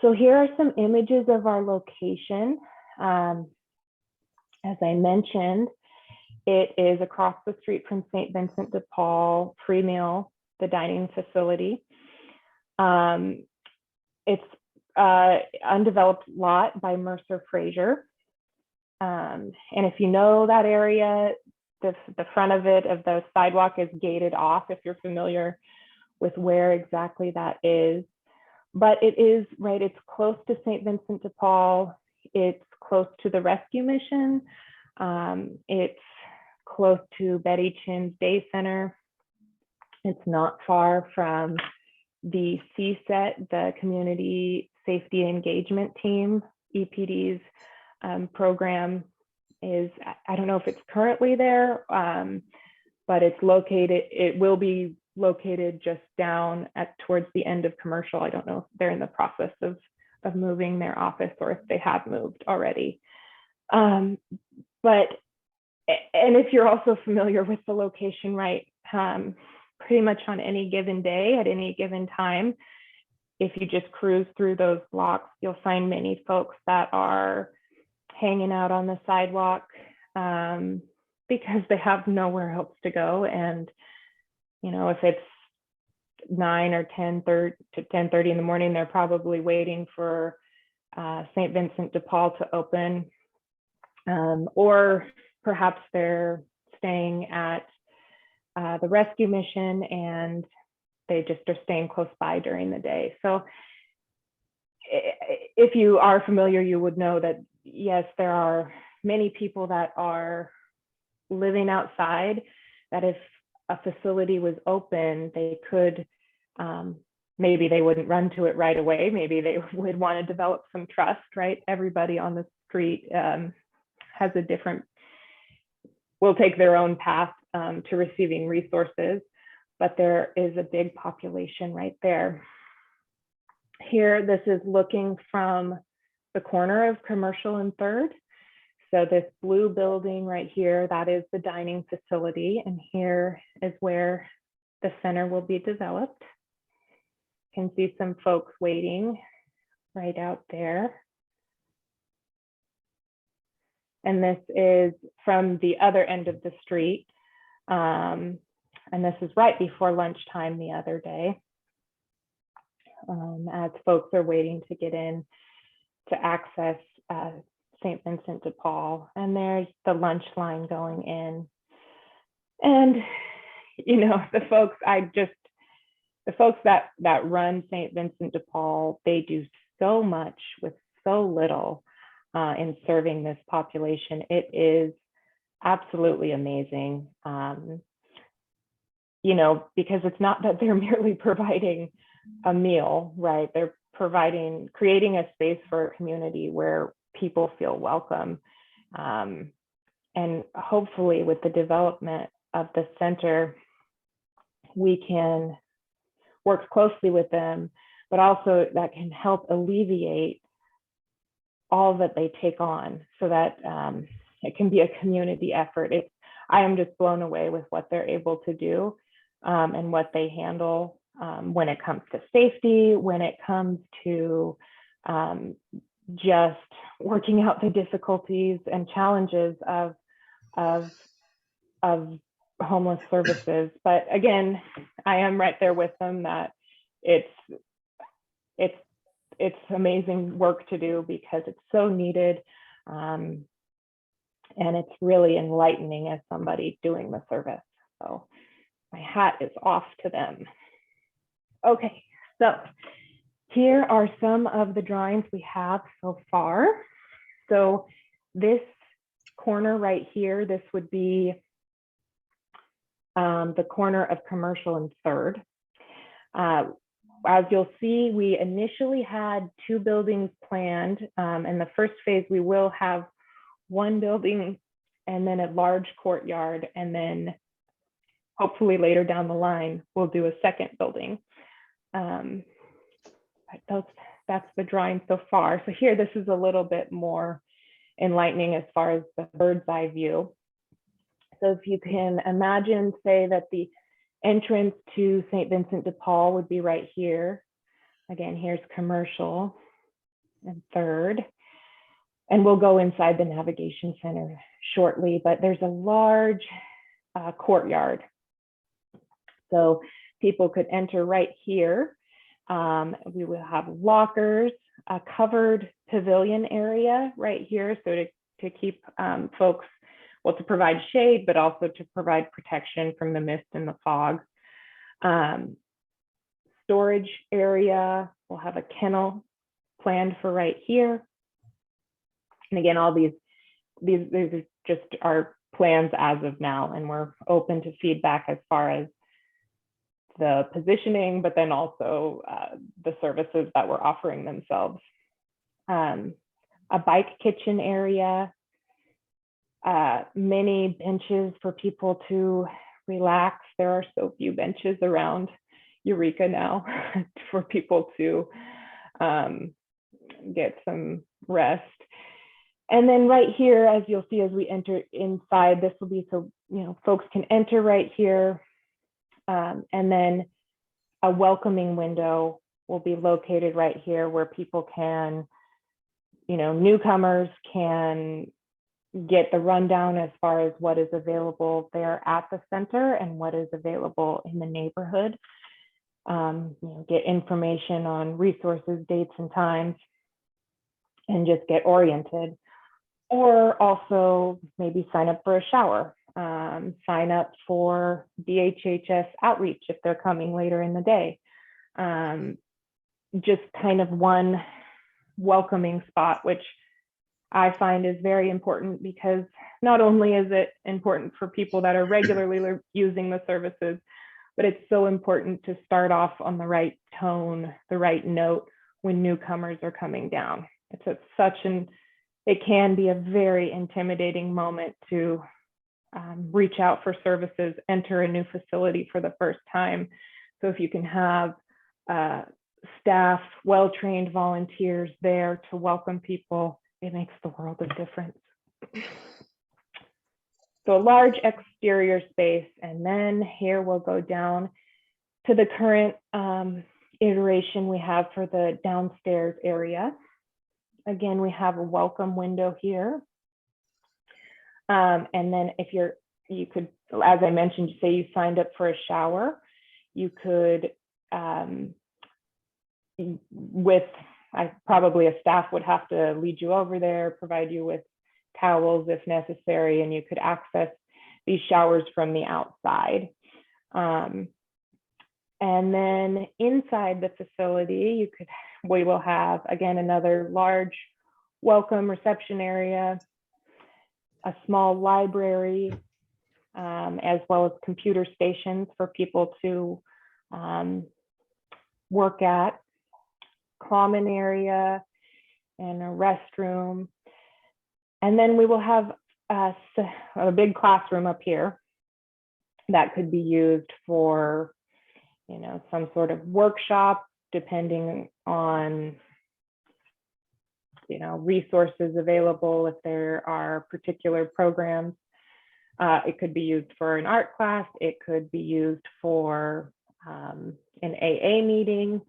N: So here are some images of our location. As I mentioned, it is across the street from St. Vincent de Paul, free meal, the dining facility. It's undeveloped lot by Mercer Fraser. And if you know that area, the front of it, of the sidewalk, is gated off, if you're familiar with where exactly that is. But it is, right, it's close to St. Vincent de Paul. It's close to the rescue mission. It's close to Betty Chin's Day Center. It's not far from the CSET, the Community Safety Engagement Team, EPD's program is, I don't know if it's currently there, but it's located, it will be located just down towards the end of Commercial. I don't know if they're in the process of moving their office or if they have moved already. And if you're also familiar with the location, right, pretty much on any given day, at any given time, if you just cruise through those blocks, you'll find many folks that are hanging out on the sidewalk because they have nowhere else to go. And, you know, if it's 9 or 10:30 to 10:30 in the morning, they're probably waiting for St. Vincent de Paul to open, or perhaps they're staying at the rescue mission and they just are staying close by during the day. So if you are familiar, you would know that, yes, there are many people that are living outside, that if a facility was open, they could, maybe they wouldn't run to it right away. Maybe they would want to develop some trust, right? Everybody on the street has a different, will take their own path to receiving resources, but there is a big population right there. Here, this is looking from the corner of Commercial and 3rd. So this blue building right here, that is the dining facility. And here is where the center will be developed. You can see some folks waiting right out there. And this is from the other end of the street. And this is right before lunchtime the other day, as folks are waiting to get in to access St. Vincent de Paul. And there's the lunch line going in. And, you know, the folks that run St. Vincent de Paul, they do so much with so little in serving this population. It is absolutely amazing. You know, because it's not that they're merely providing a meal, right? They're creating a space for a community where people feel welcome. And hopefully with the development of the center, we can work closely with them but also that can help alleviate all that they take on, so that it can be a community effort. I am just blown away with what they're able to do and what they handle when it comes to safety, when it comes to just working out the difficulties and challenges of homeless services. But again, I am right there with them that it's amazing work to do because it's so needed. And it's really enlightening as somebody doing the service. So my hat is off to them. Okay, so here are some of the drawings we have so far. So this corner right here, this would be the corner of Commercial and Third. As you'll see, we initially had 2 buildings planned. In the first phase, we will have 1 building and then a large courtyard, and then hopefully later down the line, we'll do a second building. That's the drawing so far. So here, this is a little bit more enlightening as far as the bird's eye view. So if you can imagine, say that the entrance to St. Vincent de Paul would be right here. Again, here's Commercial and Third. And we'll go inside the Navigation Center shortly, but there's a large courtyard. So people could enter right here. We will have lockers, a covered pavilion area right here. So to keep folks, well, to provide shade, but also to provide protection from the mist and the fog. Storage area, we'll have a kennel planned for right here. And again, all these are just our plans as of now, and we're open to feedback as far as the positioning, but then also the services that we're offering themselves. A bike kitchen area, many benches for people to relax. There are so few benches around Eureka now for people to get some rest. And then right here, as you'll see, as we enter inside, this will be so, folks can enter right here. And then a welcoming window will be located right here where people can, newcomers can get the rundown as far as what is available there at the center and what is available in the neighborhood. Get information on resources, dates, and times, and just get oriented. Or also maybe sign up for a shower, sign up for DHHS outreach if they're coming later in the day. Just kind of one welcoming spot, which I find is very important, because not only is it important for people that are regularly using the services, but it's so important to start off on the right tone, the right note when newcomers are coming down. It can be a very intimidating moment to reach out for services, enter a new facility for the first time. So if you can have staff, well-trained volunteers there to welcome people, it makes the world of difference. So a large exterior space, and then here we'll go down to the current iteration we have for the downstairs area. Again, we have a welcome window here. And then if you could, as I mentioned, say you signed up for a shower, you could, probably a staff would have to lead you over there, provide you with towels if necessary, and you could access these showers from the outside. And then inside the facility, we will have, again, another large welcome reception area, a small library, as well as computer stations for people to work at, common area, and a restroom. And then we will have a big classroom up here that could be used for some sort of workshop, depending on, resources available. If there are particular programs, it could be used for an art class. It could be used for an AA meeting,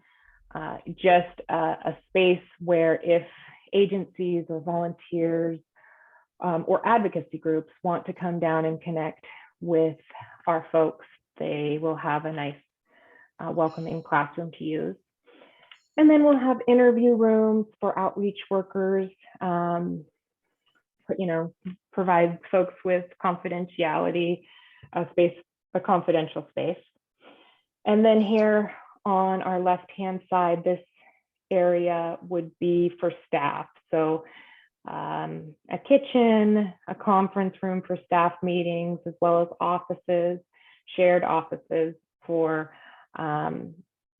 N: just a space where if agencies or volunteers or advocacy groups want to come down and connect with our folks, they will have a nice welcoming classroom to use. And then we'll have interview rooms for outreach workers, provide folks with confidentiality, a confidential space. And then here on our left-hand side, this area would be for staff. So a kitchen, a conference room for staff meetings, as well as offices, shared offices for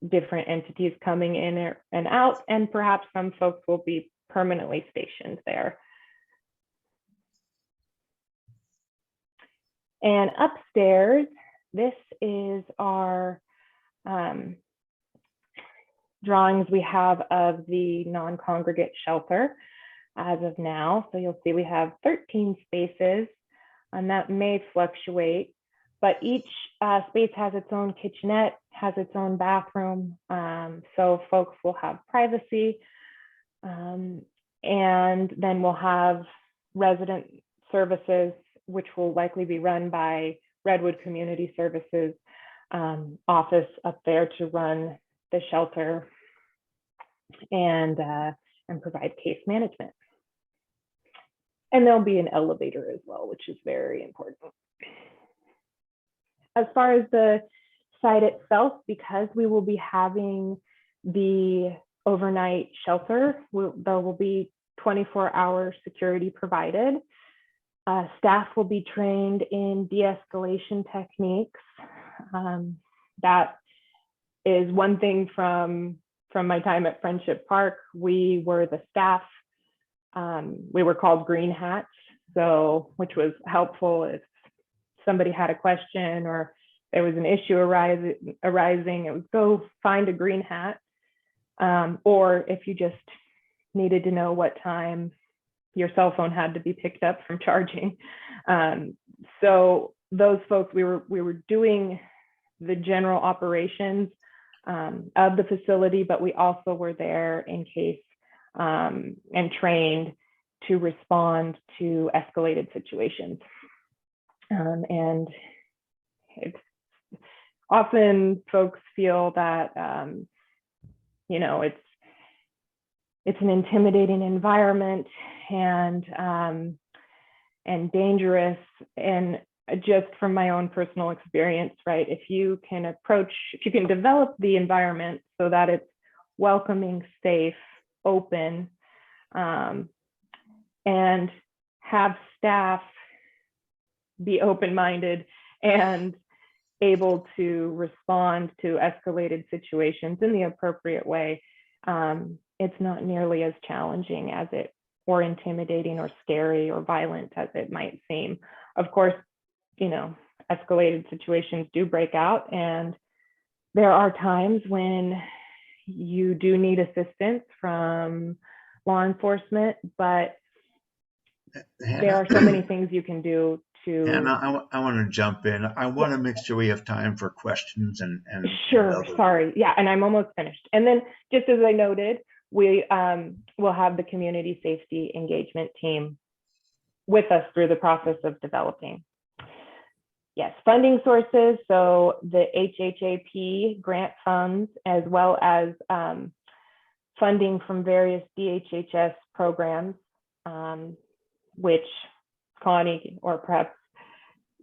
N: different entities coming in and out, and perhaps some folks will be permanently stationed there. And upstairs, this is our drawings we have of the non-congregate shelter as of now. So you'll see we have 13 spaces, and that may fluctuate, but each space has its own kitchenette, has its own bathroom, so folks will have privacy. And then we'll have resident services, which will likely be run by Redwood Community Services office up there to run the shelter and provide case management. And there'll be an elevator as well, which is very important. As far as the site itself, because we will be having the overnight shelter, there will be 24-hour security provided. Staff will be trained in de-escalation techniques. That is one thing from my time at Friendship Park. We were the staff. We were called green hats, which was helpful if somebody had a question or there was an issue arising. It was go find a green hat, or if you just needed to know what time your cell phone had to be picked up from charging. So those folks, we were doing the general operations of the facility, but we also were there in case and trained to respond to escalated situations. And it's often folks feel that, it's an intimidating environment and dangerous. And just from my own personal experience, right? If you can develop the environment so that it's welcoming, safe, open, and have staff be open-minded and able to respond to escalated situations in the appropriate way, it's not nearly as challenging as it, or intimidating or scary or violent as it might seem. Of course, escalated situations do break out, and there are times when you do need assistance from law enforcement, but there are so many things you can do to.
A: Hannah, I want to jump in. I want to make sure we have time for questions and
N: Sure, sorry. Yeah, and I'm almost finished. And then just as I noted, we will have the community safety engagement team with us through the process of developing. Yes, funding sources. So the HHAP grant funds, as well as funding from various DHHS programs, which Connie, or perhaps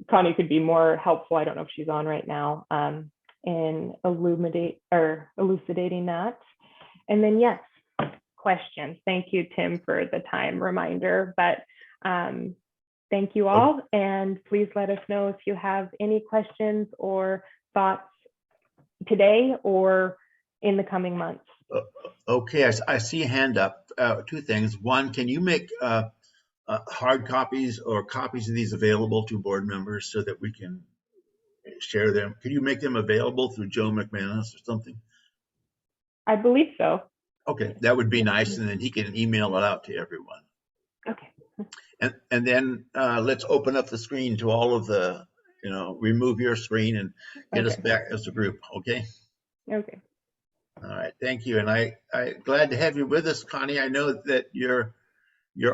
N: Connie could be more helpful. I don't know if she's on right now, in elucidating that. And then yes, questions. Thank you, Tim, for the time reminder. But thank you all, and please let us know if you have any questions or thoughts today or in the coming months.
A: Okay, I see a hand up. Two things. One, can you make hard copies or copies of these available to board members so that we can share them? Could you make them available through Joe McManus or something?
N: I believe so.
A: Okay, that would be nice, and then he can email it out to everyone.
N: Okay.
A: And then let's open up the screen to all of the, remove your screen and get us back as a group, okay?
N: Okay.
A: All right, thank you. And I glad to have you with us, Connie. I know that you're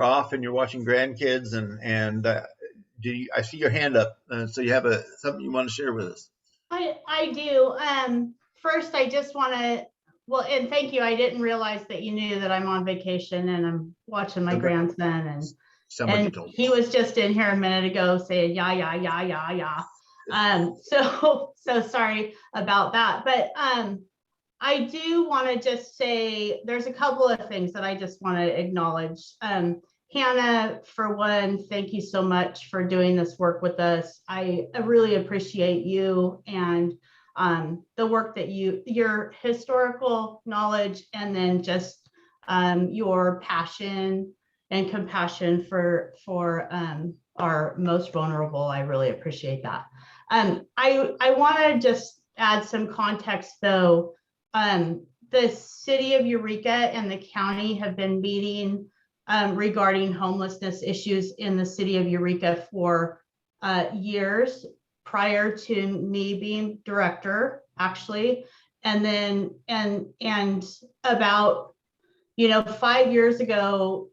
A: off and you're watching grandkids, and I see your hand up, so you have something you want to share with us.
R: I do. First, I just want to, well, and thank you. I didn't realize that you knew that I'm on vacation and I'm watching my grandson, and
A: told
R: he was just in here a minute ago saying, yeah. So sorry about that. But I do want to just say there's a couple of things that I just want to acknowledge. Hannah, for one, thank you so much for doing this work with us. I really appreciate you and the work that your historical knowledge, and then just your passion and compassion for our most vulnerable. I really appreciate that. I want to just add some context though. The city of Eureka and the county have been meeting regarding homelessness issues in the city of Eureka for years prior to me being director, actually. And then, and about, 5 years ago,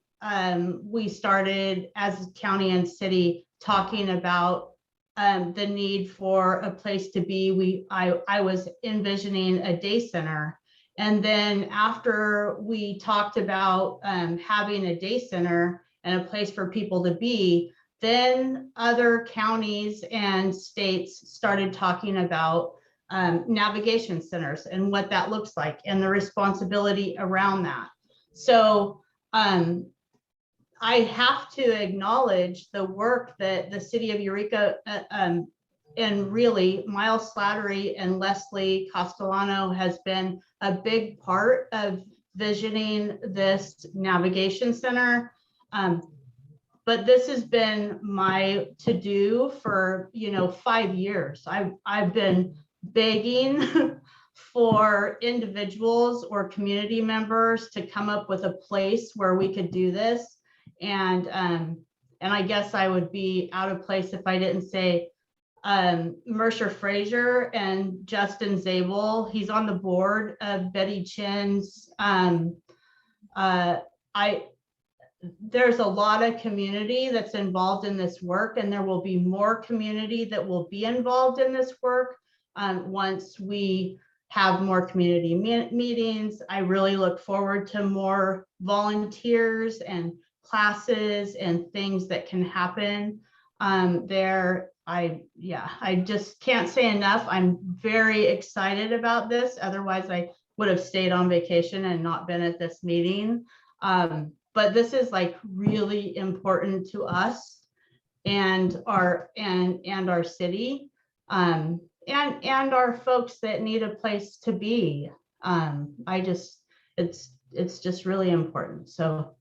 R: we started as a county and city talking about the need for a place to be. I was envisioning a day center. And then after we talked about having a day center and a place for people to be, then other counties and states started talking about navigation centers and what that looks like and the responsibility around that. So I have to acknowledge the work that the city of Eureka and really Miles Slattery and Leslie Castellano has been a big part of visioning this navigation center. But this has been my to-do for 5 years. I've been begging for individuals or community members to come up with a place where we could do this. And I guess I would be out of place if I didn't say Mercer Frazier and Justin Zabel. He's on the board of Betty Chin's. There's a lot of community that's involved in this work, and there will be more community that will be involved in this work once we have more community meetings. I really look forward to more volunteers and classes and things that can happen there. I just can't say enough. I'm very excited about this. Otherwise, I would have stayed on vacation and not been at this meeting. But this is like really important to us and our city and our folks that need a place to be. It's just really important. So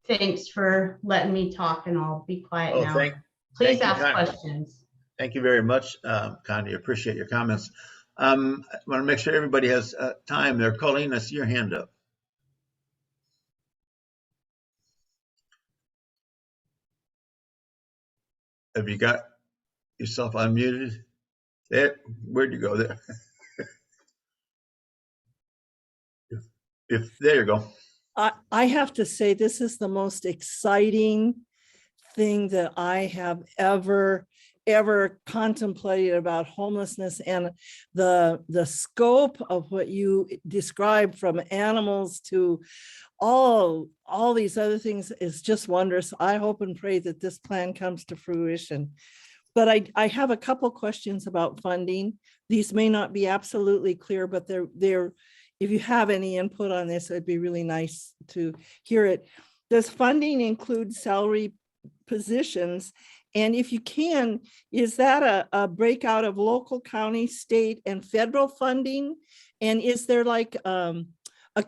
R: thanks for letting me talk, and I'll be quiet now. Please ask questions.
A: Thank you very much, Connie. Appreciate your comments. I want to make sure everybody has time there. Colleen, I see your hand up. Have you got yourself unmuted? There, where'd you go there? There you go.
S: I have to say, this is the most exciting thing that I have ever contemplated about homelessness, and the scope of what you described, from animals to all these other things, is just wondrous. I hope and pray that this plan comes to fruition. But I have a couple questions about funding. These may not be absolutely clear, but they're if you have any input on this, it'd be really nice to hear it. Does funding include salary positions? And if you can, is that a breakout of local, county, state, and federal funding? And is there like a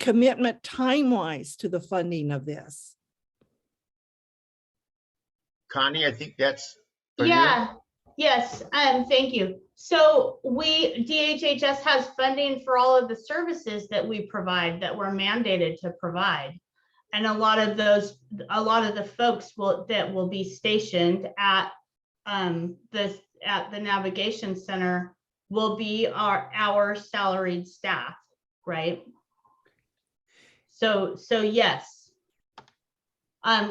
S: commitment time-wise to the funding of this?
A: Connie, I think that's for
R: yeah.
A: you.
R: Yes, thank you. So DHHS has funding for all of the services that we provide, that we're mandated to provide. And a lot of the folks that will be stationed at the navigation center will be our salaried staff, right? So yes.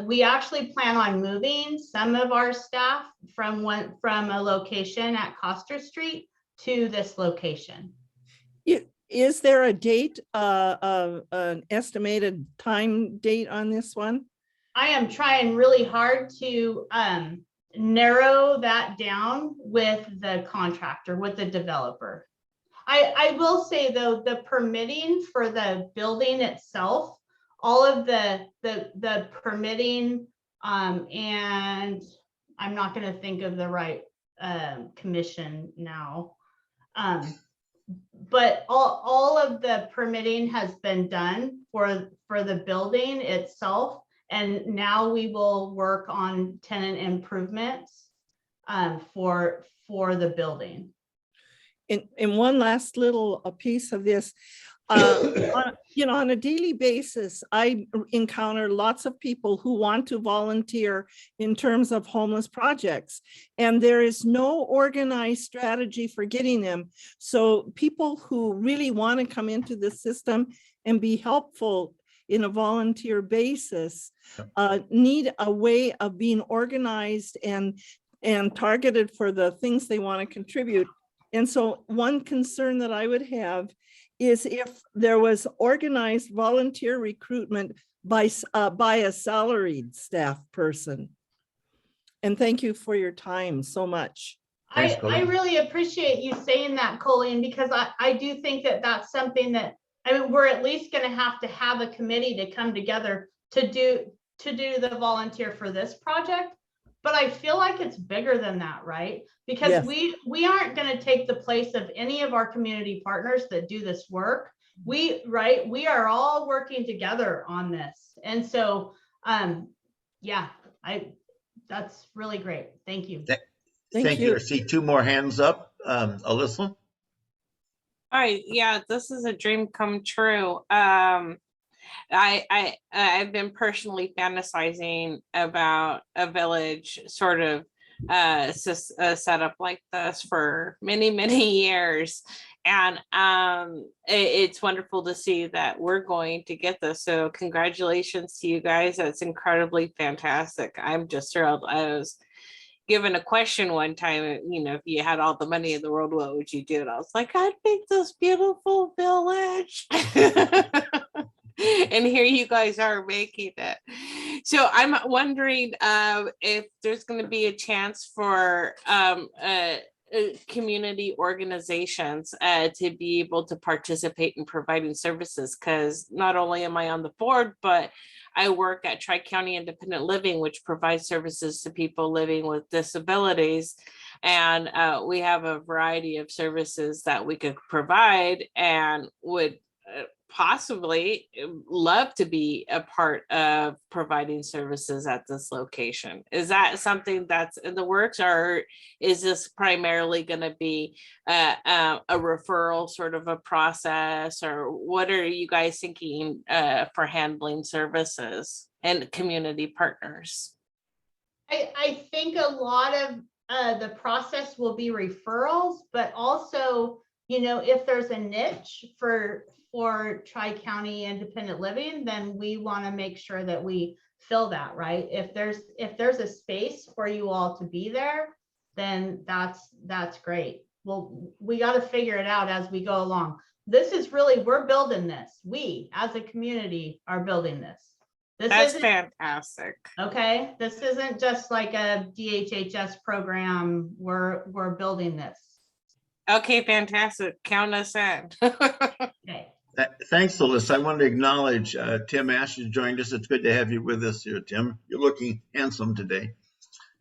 R: We actually plan on moving some of our staff from a location at Coster Street to this location.
S: Is there a date, an estimated time date on this one?
R: I am trying really hard to narrow that down with the contractor, with the developer. I will say though, the permitting for the building itself, all of the permitting, and I'm not going to think of the right commission now, but all of the permitting has been done for the building itself, and now we will work on tenant improvements for the building.
S: And one last little piece of this, on a daily basis, I encounter lots of people who want to volunteer in terms of homeless projects, and there is no organized strategy for getting them. So people who really want to come into the system and be helpful in a volunteer basis need a way of being organized and targeted for the things they want to contribute. And so one concern that I would have is if there was organized volunteer recruitment by a salaried staff person. And thank you for your time so much.
R: I really appreciate you saying that, Colleen, because I do think that that's something that, I mean, we're at least going to have a committee to come together to do the volunteer for this project. But I feel like it's bigger than that, right? Because
S: yes,
R: we aren't going to take the place of any of our community partners that do this work. We are all working together on this. And so, yeah, that's really great. Thank you.
A: Thank you. I see two more hands up. Alyssa?
F: All right, yeah, this is a dream come true. I've been personally fantasizing about a village sort of set up like this for many years, and it's wonderful to see that we're going to get this. So congratulations to you guys. That's incredibly fantastic. I'm just thrilled. I was given a question one time, if you had all the money in the world, what would you do? And I was like, I'd make this beautiful village. And here you guys are making it. So I'm wondering if there's going to be a chance for community organizations to be able to participate in providing services, because not only am I on the board, but I work at Tri-County Independent Living, which provides services to people living with disabilities. And we have a variety of services that we could provide, and would possibly love to be a part of providing services at this location. Is that something that's in the works, or is this primarily going to be a referral sort of a process, or what are you guys thinking for handling services and community partners?
R: I think a lot of the process will be referrals, but also, if there's a niche for Tri-County Independent Living, then we want to make sure that we fill that, right? If there's a space for you all to be there, then that's great. Well, we got to figure it out as we go along. This is really, we're building this. We as a community are building this.
F: That's fantastic.
R: Okay, this isn't just like a DHHS program. We're building this.
F: Okay, fantastic. Count us in.
R: Okay.
A: Thanks, Alyssa. I want to acknowledge Tim Ash has joined us. It's good to have you with us here, Tim. You're looking handsome today,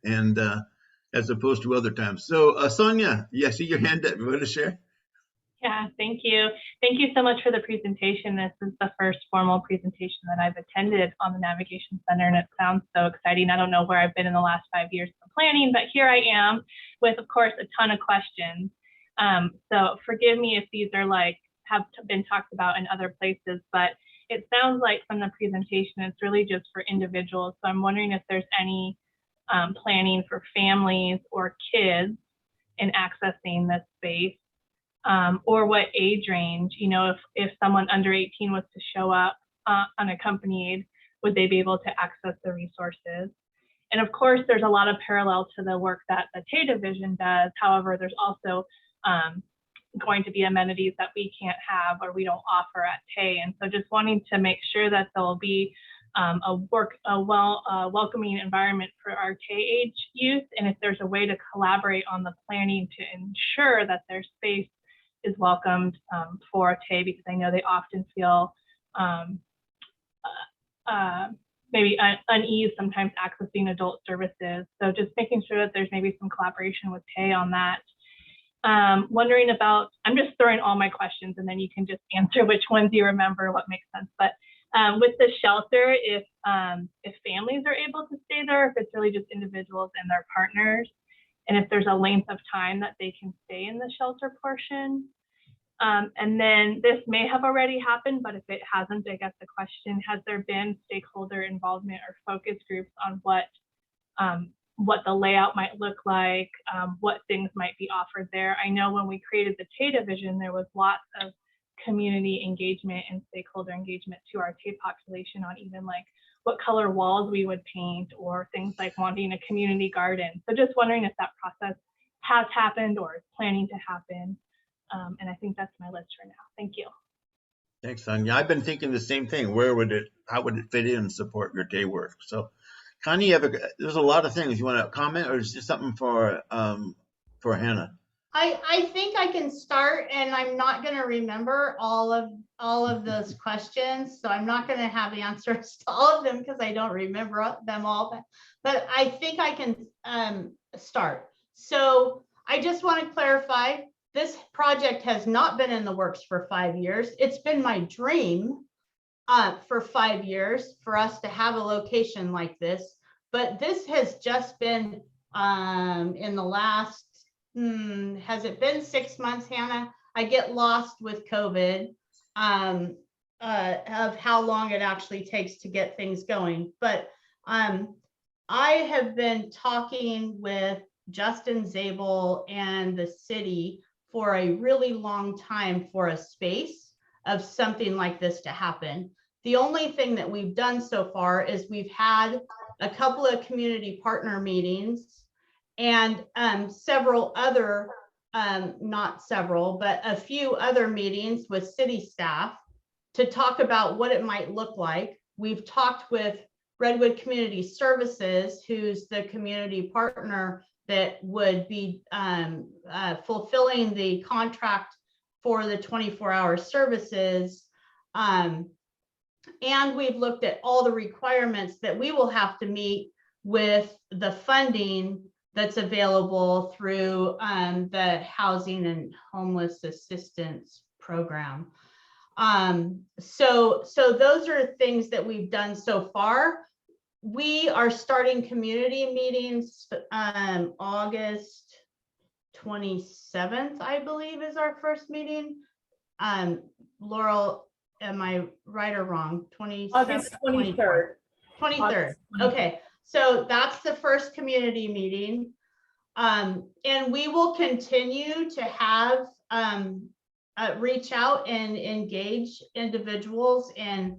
A: and as opposed to other times. So, Sonia, I see your hand up. You want to share?
M: Yeah, thank you. Thank you so much for the presentation. This is the first formal presentation that I've attended on the Navigation Center, and it sounds so exciting. I don't know where I've been in the last 5 years of planning, but here I am with, of course, a ton of questions. So forgive me if these are like, have been talked about in other places, but it sounds like from the presentation, it's really just for individuals. So I'm wondering if there's any planning for families or kids in accessing this space. Or what age range, you know, if someone under 18 was to show up unaccompanied, would they be able to access the resources? And of course, there's a lot of parallel to the work that the TAY division does. However, there's also going to be amenities that we can't have or we don't offer at TAY. And so just wanting to make sure that there'll be a welcoming environment for our TAY age youth. And if there's a way to collaborate on the planning to ensure that their space is welcomed for TAY, because I know they often feel maybe unease sometimes accessing adult services. So just making sure that there's maybe some collaboration with TAY on that. Wondering about, I'm just throwing all my questions and then you can just answer which ones you remember, what makes sense. But with the shelter, if families are able to stay there, if it's really just individuals and their partners, and if there's a length of time that they can stay in the shelter portion. And then this may have already happened, but if it hasn't, I guess the question, has there been stakeholder involvement or focus groups on what the layout might look like, what things might be offered there? I know when we created the TAY division, there was lots of community engagement and stakeholder engagement to our TAY population on even like what color walls we would paint or things like wanting a community garden. So just wondering if that process has happened or is planning to happen. And I think that's my list for now. Thank you.
A: Thanks, Sonia. I've been thinking the same thing. How would it fit in and support your day work? So Connie, there's a lot of things. You want to comment or is this something for Hannah?
R: I think I can start, and I'm not going to remember all of those questions, so I'm not going to have answers to all of them because I don't remember them all. But I think I can start. So I just want to clarify: this project has not been in the works for 5 years. It's been my dream for 5 years for us to have a location like this, but this has just been in the last. Has it been 6 months, Hannah? I get lost with COVID of how long it actually takes to get things going. But I have been talking with Justin Zabel and the city for a really long time for a space of something like this to happen. The only thing that we've done so far is we've had a couple of community partner meetings and several other, not several, but a few other meetings with city staff to talk about what it might look like. We've talked with Redwood Community Services, who's the community partner that would be fulfilling the contract for the 24-hour services. And we've looked at all the requirements that we will have to meet with the funding that's available through the Housing and Homeless Assistance Program. So those are things that we've done so far. We are starting community meetings August 27th, I believe, is our first meeting. Laurel, am I right or wrong?
D: August 23rd.
R: 23rd. Okay. So that's the first community meeting. And we will continue to have reach out and engage individuals in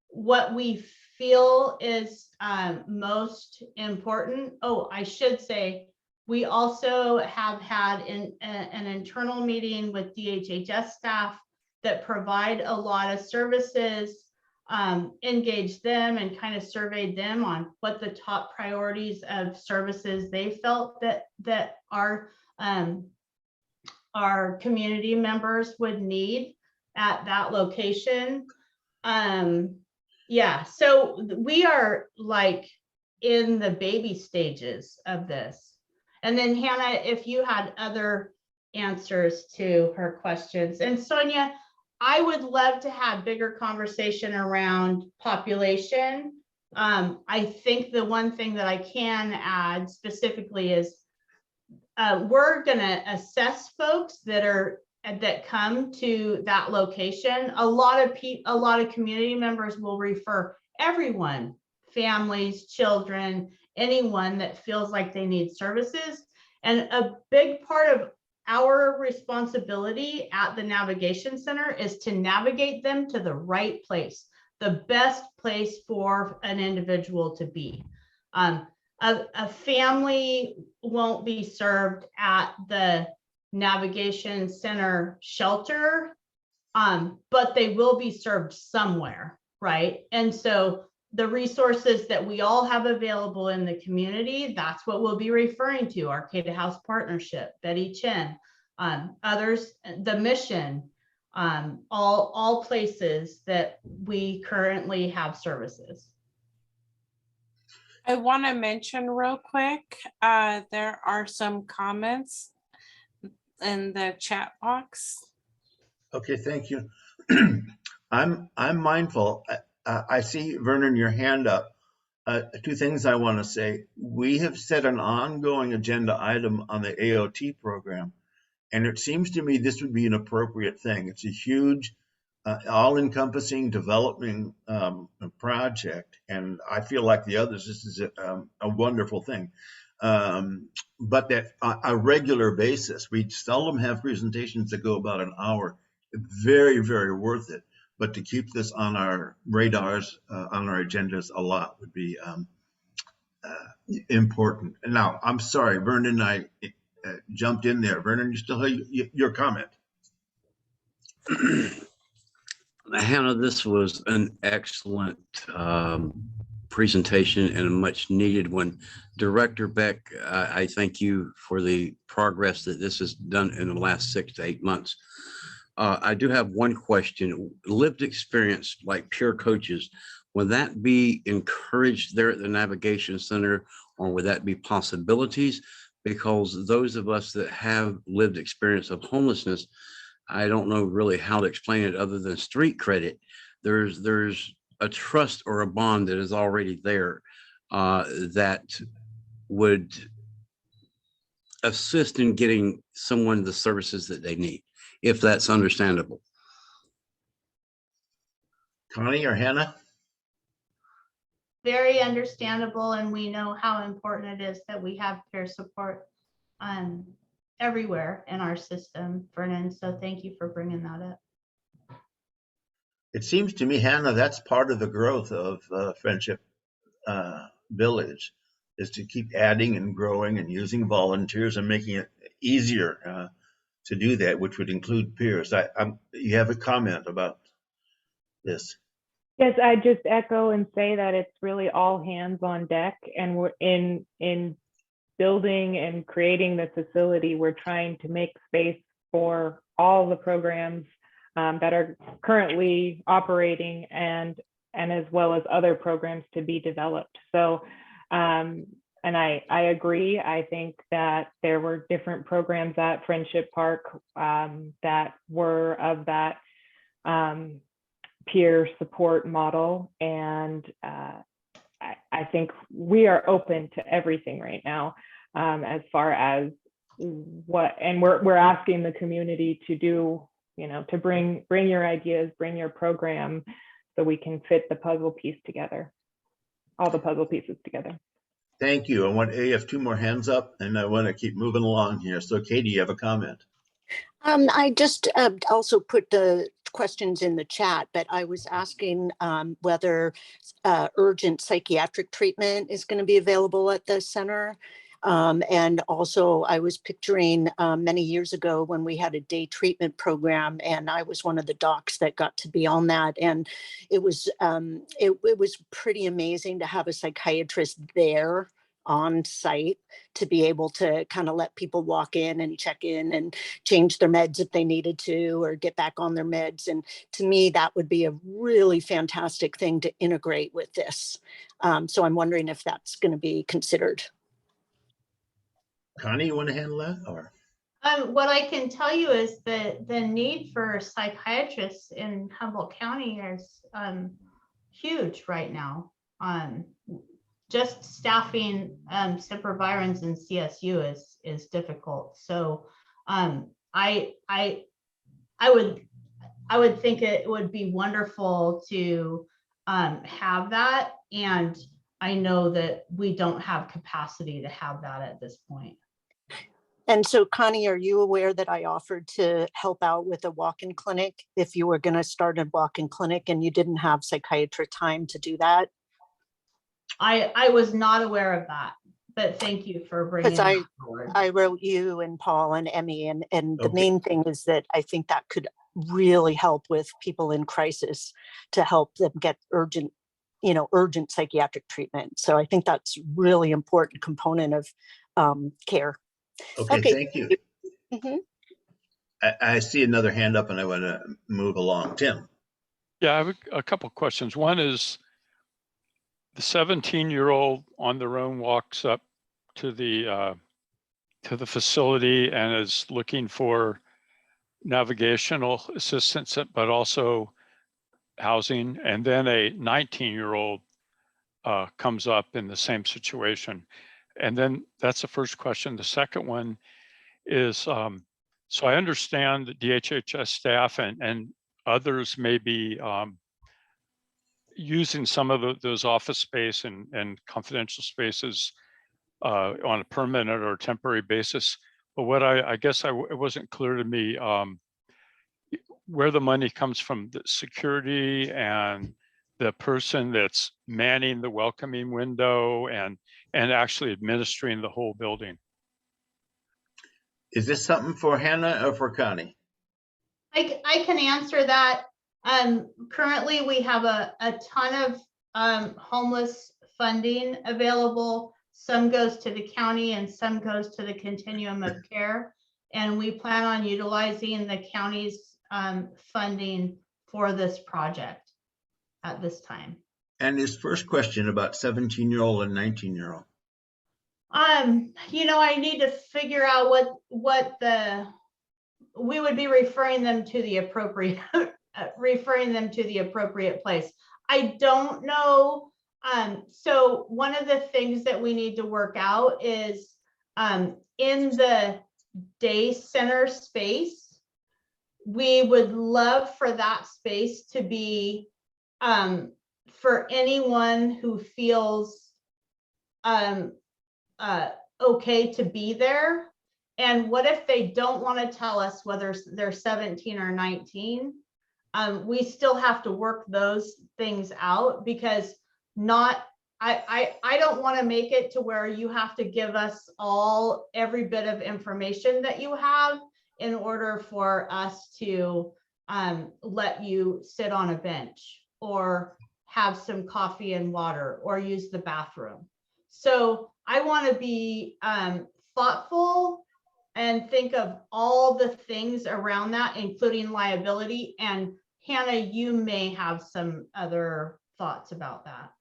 R: what we feel is most important. Oh, I should say, we also have had an internal meeting with DHHS staff that provide a lot of services, engaged them and kind of surveyed them on what the top priorities of services they felt that our community members would need at that location. Yeah, so we are like in the baby stages of this. And then Hannah, if you had other answers to her questions. And Sonia, I would love to have bigger conversation around population. I think the one thing that I can add specifically is we're going to assess folks that come to that location. A lot of community members will refer everyone, families, children, anyone that feels like they need services. And a big part of our responsibility at the Navigation Center is to navigate them to the right place, the best place for an individual to be. A family won't be served at the Navigation Center shelter, but they will be served somewhere, right? And so the resources that we all have available in the community, that's what we'll be referring to. Arcata House Partnership, Betty Chin, others, the Mission, all places that we currently have services.
F: I want to mention real quick, there are some comments in the chat box.
A: Okay, thank you. I'm mindful. I see, Vernon, your hand up. Two things I want to say. We have set an ongoing agenda item on the AOT program, and it seems to me this would be an appropriate thing. It's a huge, all-encompassing development project, and I feel like the others, this is a wonderful thing. But that on a regular basis, we seldom have presentations that go about an hour. Very, very worth it. But to keep this on our radars, on our agendas a lot would be important. And now, I'm sorry, Vernon, I jumped in there. Vernon, you still have your comment.
I: Hannah, this was an excellent presentation and a much needed one. Director Beck, I thank you for the progress that this has done in the last 6 to 8 months. I do have one question. Lived experience, like peer coaches, would that be encouraged there at the Navigation Center, or would that be possibilities? Because those of us that have lived experience of homelessness, I don't know really how to explain it other than street credit. There's a trust or a bond that is already there that would assist in getting someone the services that they need, if that's understandable.
A: Connie or Hannah?
R: Very understandable, and we know how important it is that we have peer support everywhere in our system, Vernon. So thank you for bringing that up.
A: It seems to me, Hannah, that's part of the growth of Friendship Village, is to keep adding and growing and using volunteers and making it easier to do that, which would include peers. You have a comment about this?
N: Yes, I just echo and say that it's really all hands on deck, and we're in building and creating the facility. We're trying to make space for all the programs that are currently operating, and as well as other programs to be developed. So, and I agree. I think that there were different programs at Friendship Park that were of that peer support model, and I think we are open to everything right now as far as what, and we're asking the community to do, to bring your ideas, bring your program, so we can fit the puzzle piece together, all the puzzle pieces together.
A: Thank you. I have 2 more hands up, and I want to keep moving along here. So Katie, you have a comment?
T: I just also put the questions in the chat, but I was asking whether urgent psychiatric treatment is going to be available at the center. And also I was picturing many years ago when we had a day treatment program, and I was one of the docs that got to be on that. And it was pretty amazing to have a psychiatrist there on site to be able to kind of let people walk in and check in and change their meds if they needed to, or get back on their meds. And to me, that would be a really fantastic thing to integrate with this. So I'm wondering if that's going to be considered.
A: Connie, you want to handle that? Or
R: What I can tell you is that the need for psychiatrists in Humboldt County is huge right now. Just staffing supervirons in CSU is difficult. So I would think it would be wonderful to have that, and I know that we don't have capacity to have that at this point.
T: And so Connie, are you aware that I offered to help out with a walk-in clinic if you were going to start a walk-in clinic and you didn't have psychiatric time to do that?
R: I was not aware of that, but thank you for bringing it
T: Because
R: forward.
T: I wrote you and Paul and Emmy, and the main thing is that I think that could really help with people in crisis to help them get urgent psychiatric treatment. So I think that's really important component of care.
A: Okay, thank you.
T: Mhm.
A: I see another hand up and I want to move along. Tim.
U: Yeah, I have a couple questions. One is the 17-year-old on their own walks up to the facility and is looking for navigational assistance, but also housing. And then a 19-year-old comes up in the same situation. And then that's the first question. The second one is, so I understand that DHHS staff and others may be using some of those office space and confidential spaces on a permanent or temporary basis. But what I guess it wasn't clear to me where the money comes from, the security and the person that's manning the welcoming window and actually administering the whole building.
A: Is this something for Hannah or for Connie?
R: I can answer that. Currently, we have a ton of homeless funding available. Some goes to the county and some goes to the continuum of care. And we plan on utilizing the county's funding for this project at this time.
A: And his first question about 17-year-old and 19-year-old.
R: I need to figure out what we would be referring them to the appropriate place. I don't know. So one of the things that we need to work out is in the day center space, we would love for that space to be for anyone who feels okay to be there. And what if they don't want to tell us whether they're 17 or 19? We still have to work those things out, because I don't want to make it to where you have to give us every bit of information that you have in order for us to let you sit on a bench or have some coffee and water or use the bathroom. So I want to be thoughtful and think of all the things around that, including liability. And Hannah, you may have some other thoughts about that.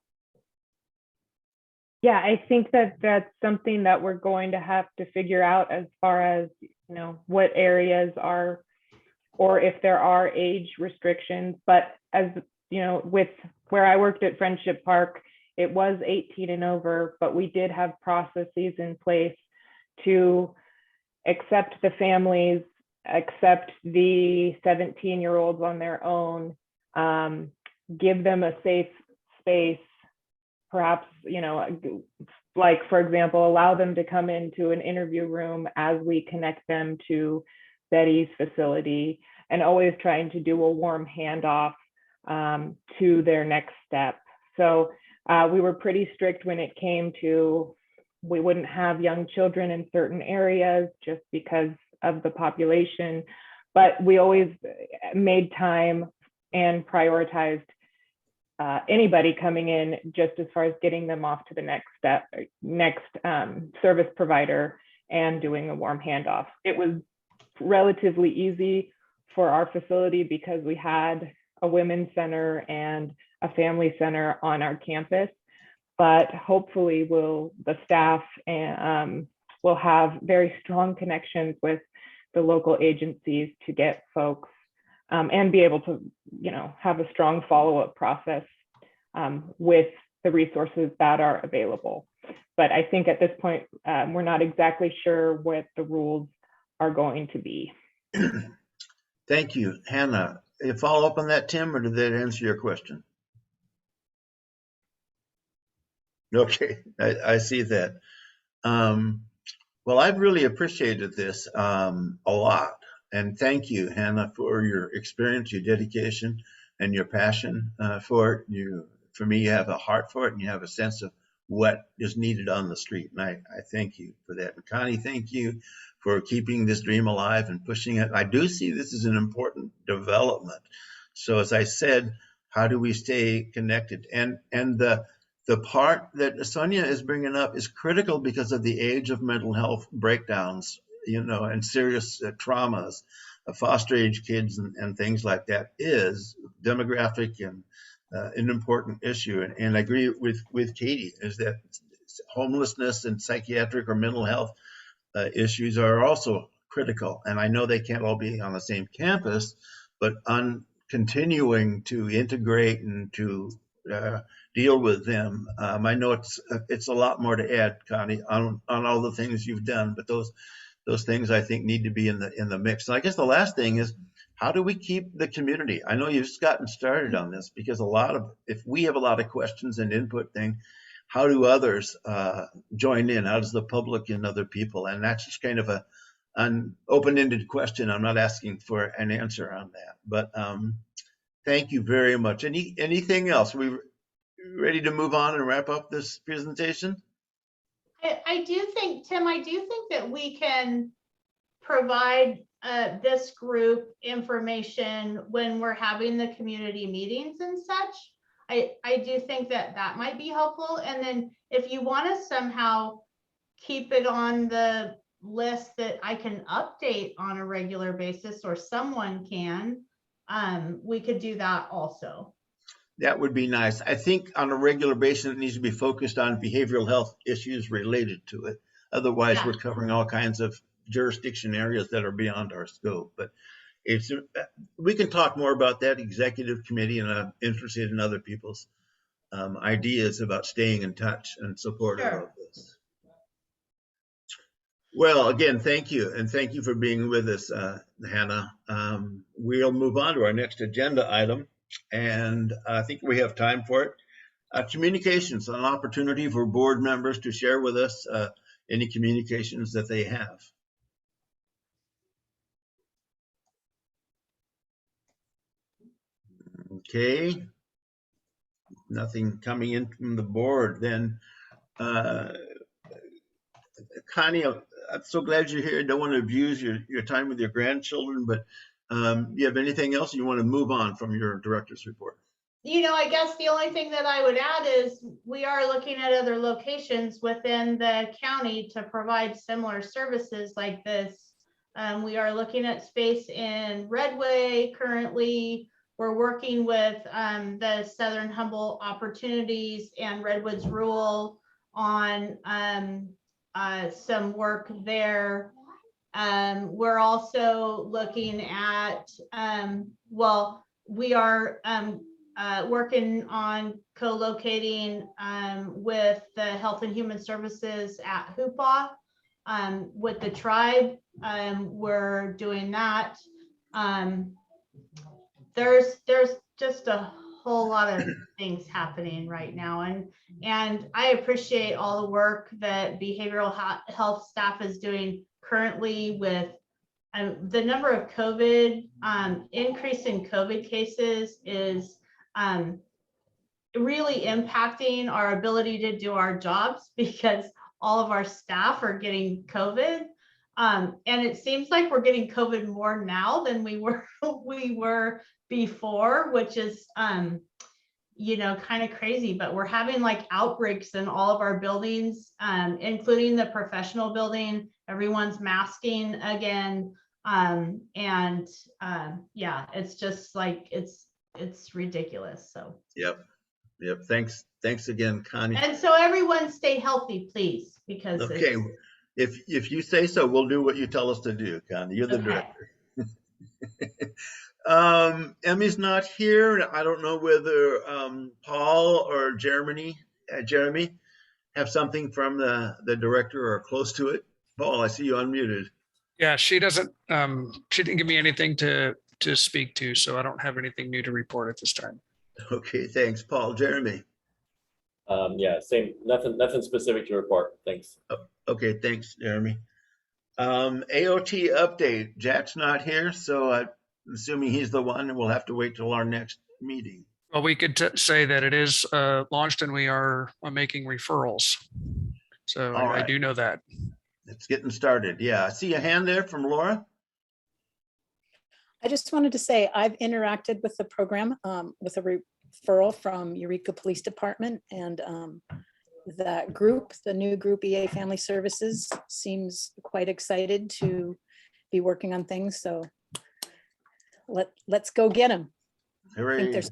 N: Yeah, I think that that's something that we're going to have to figure out as far as, what areas are, or if there are age restrictions. But as with where I worked at Friendship Park, it was 18 and over, but we did have processes in place to accept the families, accept the 17-year-olds on their own, give them a safe space, perhaps, like, for example, allow them to come into an interview room as we connect them to Betty's facility, and always trying to do a warm handoff to their next step. So we were pretty strict when it came to, we wouldn't have young children in certain areas just because of the population, but we always made time and prioritized anybody coming in, just as far as getting them off to the next step, next service provider, and doing a warm handoff. It was relatively easy for our facility because we had a women's center and a family center on our campus, but hopefully the staff will have very strong connections with the local agencies to get folks and be able to, you know, have a strong follow-up process with the resources that are available. But I think at this point, we're not exactly sure what the rules are going to be.
A: Thank you. Hannah, a follow up on that, Tim, or did that answer your question? Okay, I see that. Well, I've really appreciated this a lot. And thank you, Hannah, for your experience, your dedication, and your passion for it. For me, you have a heart for it, and you have a sense of what is needed on the street. And I thank you for that. And Connie, thank you for keeping this dream alive and pushing it. I do see this as an important development. So as I said, how do we stay connected? And the part that Sonia is bringing up is critical because of the age of mental health breakdowns, you know, and serious traumas. Foster age kids and things like that is demographic and an important issue. And I agree with Katie, is that homelessness and psychiatric or mental health issues are also critical. And I know they can't all be on the same campus, but on continuing to integrate and to deal with them. I know it's a lot more to add, Connie, on all the things you've done, but those things I think need to be in the mix. And I guess the last thing is, how do we keep the community? I know you've just gotten started on this, because if we have a lot of questions and input thing, how do others join in? How does the public and other people? And that's just kind of an open-ended question. I'm not asking for an answer on that, but thank you very much. Anything else? We ready to move on and wrap up this presentation?
R: I do think, Tim, that we can provide this group information when we're having the community meetings and such. I do think that might be helpful. And then if you want to somehow keep it on the list that I can update on a regular basis, or someone can, we could do that also.
A: That would be nice. I think on a regular basis, it needs to be focused on behavioral health issues related to it. Otherwise, we're covering all kinds of jurisdiction areas that are beyond our scope. But we can talk more about that executive committee, and I'm interested in other people's ideas about staying in touch and support of this. Well, again, thank you. And thank you for being with us, Hannah. We'll move on to our next agenda item. And I think we have time for it. Communications, an opportunity for board members to share with us any communications that they have. Okay. Nothing coming in from the board. Then, Connie, I'm so glad you're here. I don't want to abuse your time with your grandchildren, but you have anything else you want to move on from your director's report?
R: You know, I guess the only thing that I would add is we are looking at other locations within the county to provide similar services like this. We are looking at space in Redwood currently. We're working with the Southern Humboldt Opportunities and Redwood's Rural on some work there. We're also looking at, we are working on co-locating with the Health and Human Services at Hoopaw with the tribe. We're doing that. There's just a whole lot of things happening right now, and I appreciate all the work that behavioral health staff is doing currently with the number of COVID, increase in COVID cases is really impacting our ability to do our jobs, because all of our staff are getting COVID. And it seems like we're getting COVID more now than we were before, which is, you know, kind of crazy, but we're having like outbreaks in all of our buildings, including the professional building. Everyone's masking again. Yeah, it's just like, it's ridiculous. So. Yep.
A: Thanks again, Connie.
R: And so everyone stay healthy, please, because
A: okay. If you say so, we'll do what you tell us to do, Connie. You're the
R: Okay.
A: director. Emmy's not here. I don't know whether Paul or Jeremy have something from the director or close to it. Paul, I see you unmuted.
B: Yeah, she didn't give me anything to speak to, so I don't have anything new to report at this time.
A: Okay, thanks, Paul. Jeremy.
G: Yeah, same, nothing specific to report. Thanks.
A: Okay, thanks, Jeremy. AOT update. Jack's not here, so I'm assuming he's the one, and we'll have to wait till our next meeting.
B: Well, we could say that it is launched and we are making referrals. So I do know that.
A: It's getting started. Yeah, I see a hand there from Laura.
E: I just wanted to say I've interacted with the program with a referral from Eureka Police Department, and that group, the new group EA Family Services, seems quite excited to be working on things. So let's go get them. I think there's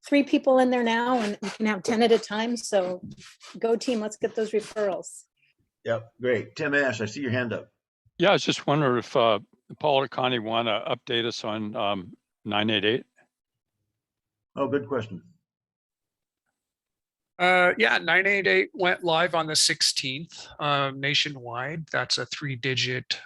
E: 3 people in there now, and we can have 10 at a time. So go team, let's get those referrals.
A: Yep, great. Tim Ash, I see your hand up.
U: Yeah, I was just wondering if Paul or Connie want to update us on 988.
A: Oh, good question.
B: Yeah, 988 went live on the 16th nationwide. That's a 3-digit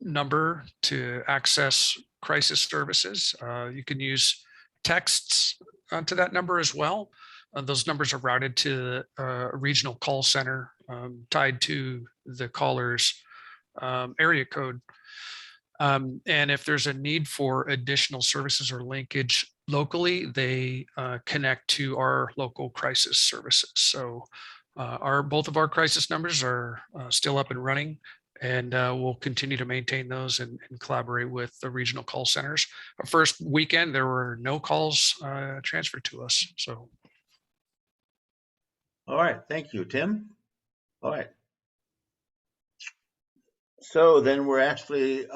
B: number to access crisis services. You can use texts to that number as well. Those numbers are routed to a regional call center tied to the caller's area code. And if there's a need for additional services or linkage locally, they connect to our local crisis services. So both of our crisis numbers are still up and running, and we'll continue to maintain those and collaborate with the regional call centers. Our first weekend, there were no calls transferred to us. So.
A: All right, thank you, Tim. All right. So then we're actually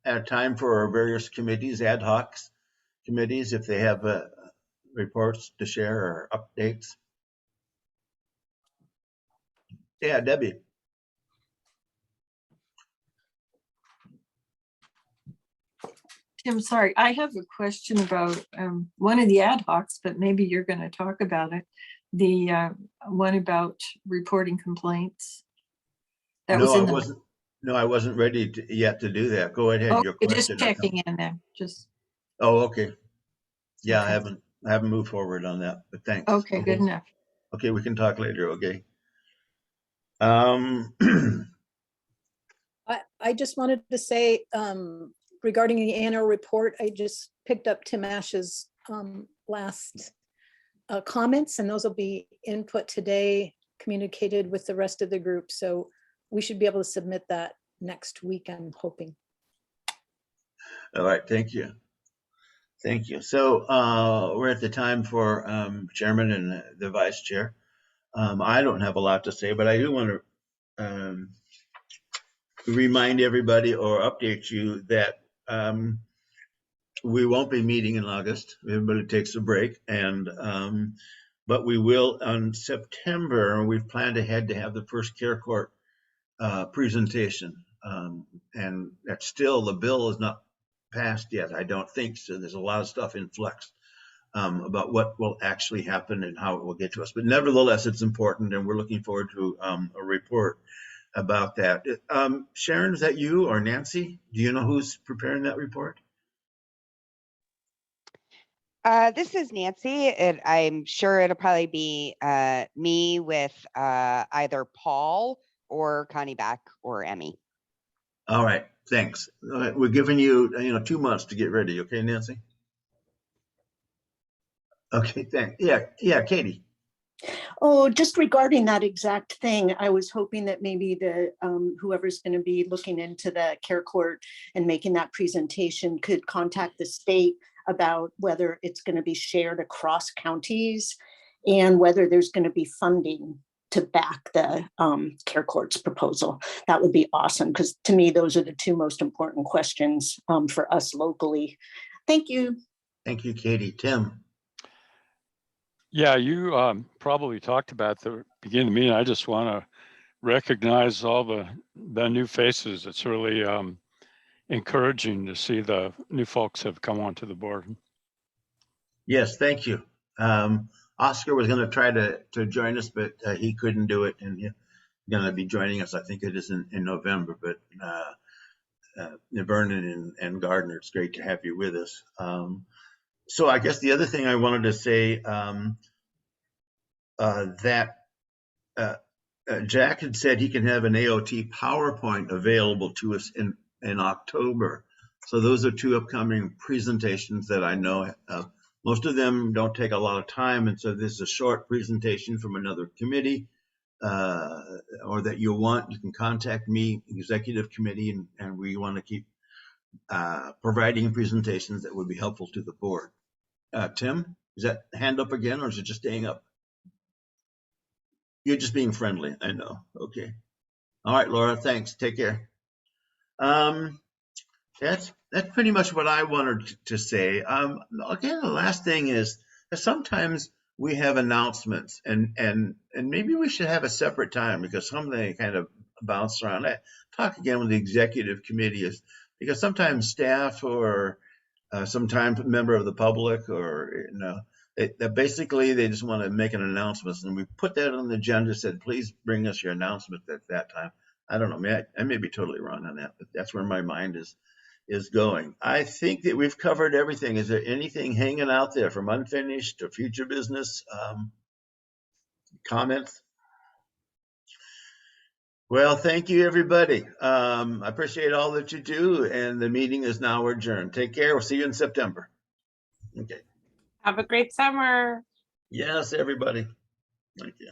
A: at time for our various committees, ad hoc committees, if they have reports to share or updates. Yeah, Debbie.
V: Tim, sorry, I have a question about one of the ad hocs, but maybe you're going to talk about it. The one about reporting complaints. That
A: No,
V: was in
A: I wasn't. No, I wasn't ready yet to do that. Go ahead.
V: Oh,
A: Your question.
V: just checking in there. Just.
A: Oh, okay. Yeah,
V: Okay.
A: I haven't moved forward on that, but thanks.
V: Okay, good enough.
A: Okay, we can talk later. Okay.
E: I just wanted to say regarding the annual report, I just picked up Tim Ash's last comments, and those will be input today, communicated with the rest of the group. So we should be able to submit that next week, I'm hoping.
A: All right, thank you. Thank you. So we're at the time for chairman and the vice chair. I don't have a lot to say, but I do want to remind everybody or update you that we won't be meeting in August. Everybody takes a break, and but we will on September. We've planned ahead to have the first care court presentation, and that's still, the bill is not passed yet, I don't think. So there's a lot of stuff in flux about what will actually happen and how it will get to us. But nevertheless, it's important, and we're looking forward to a report about that. Sharon, is that you or Nancy? Do you know who's preparing that report?
W: This is Nancy. I'm sure it'll probably be me with either Paul or Connie Back or Emmy.
A: All right, thanks. All right, we're giving you 2 months to get ready. Okay, Nancy? Okay, thanks. Yeah, Katie.
T: Oh, just regarding that exact thing, I was hoping that maybe the whoever's going to be looking into the care court and making that presentation could contact the state about whether it's going to be shared across counties and whether there's going to be funding to back the care court's proposal. That would be awesome, because to me, those are the 2 most important questions for us locally. Thank you.
A: Thank you, Katie. Tim.
U: Yeah, you probably talked about the beginning of the meeting. I just want to recognize all the new faces. It's really encouraging to see the new folks have come onto the board.
A: Yes, thank you. Oscar was going to try to join us, but he couldn't do it, and he's going to be joining us. I think it is in November. But Vernon and Gardner, it's great to have you with us. So I guess the other thing I wanted to say that Jack had said he can have an AOT PowerPoint available to us in October. So those are two upcoming presentations that I know. Most of them don't take a lot of time, and so this is a short presentation from another committee, or that you want, you can contact me, executive committee, and we want to keep providing presentations that would be helpful to the board. Tim, is that hand up again, or is it just staying up? You're just being friendly, I know. Okay. All right, Laura, thanks. Take care. That's pretty much what I wanted to say. Again, the last thing is that sometimes we have announcements, and maybe we should have a separate time, because some of them kind of bounce around. I talk again with the executive committee, is because sometimes staff or sometimes a member of the public, or basically they just want to make an announcement, and we put that on the agenda, said please bring us your announcement at that time. I don't know, I may be totally wrong on that, but that's where my mind is going. I think that we've covered everything. Is there anything hanging out there from unfinished or future business comments? Well, thank you, everybody. I appreciate all that you do, and the meeting is now adjourned. Take care. We'll see you in September. Okay.
F: Have a great summer.
A: Yes, everybody. Thank you.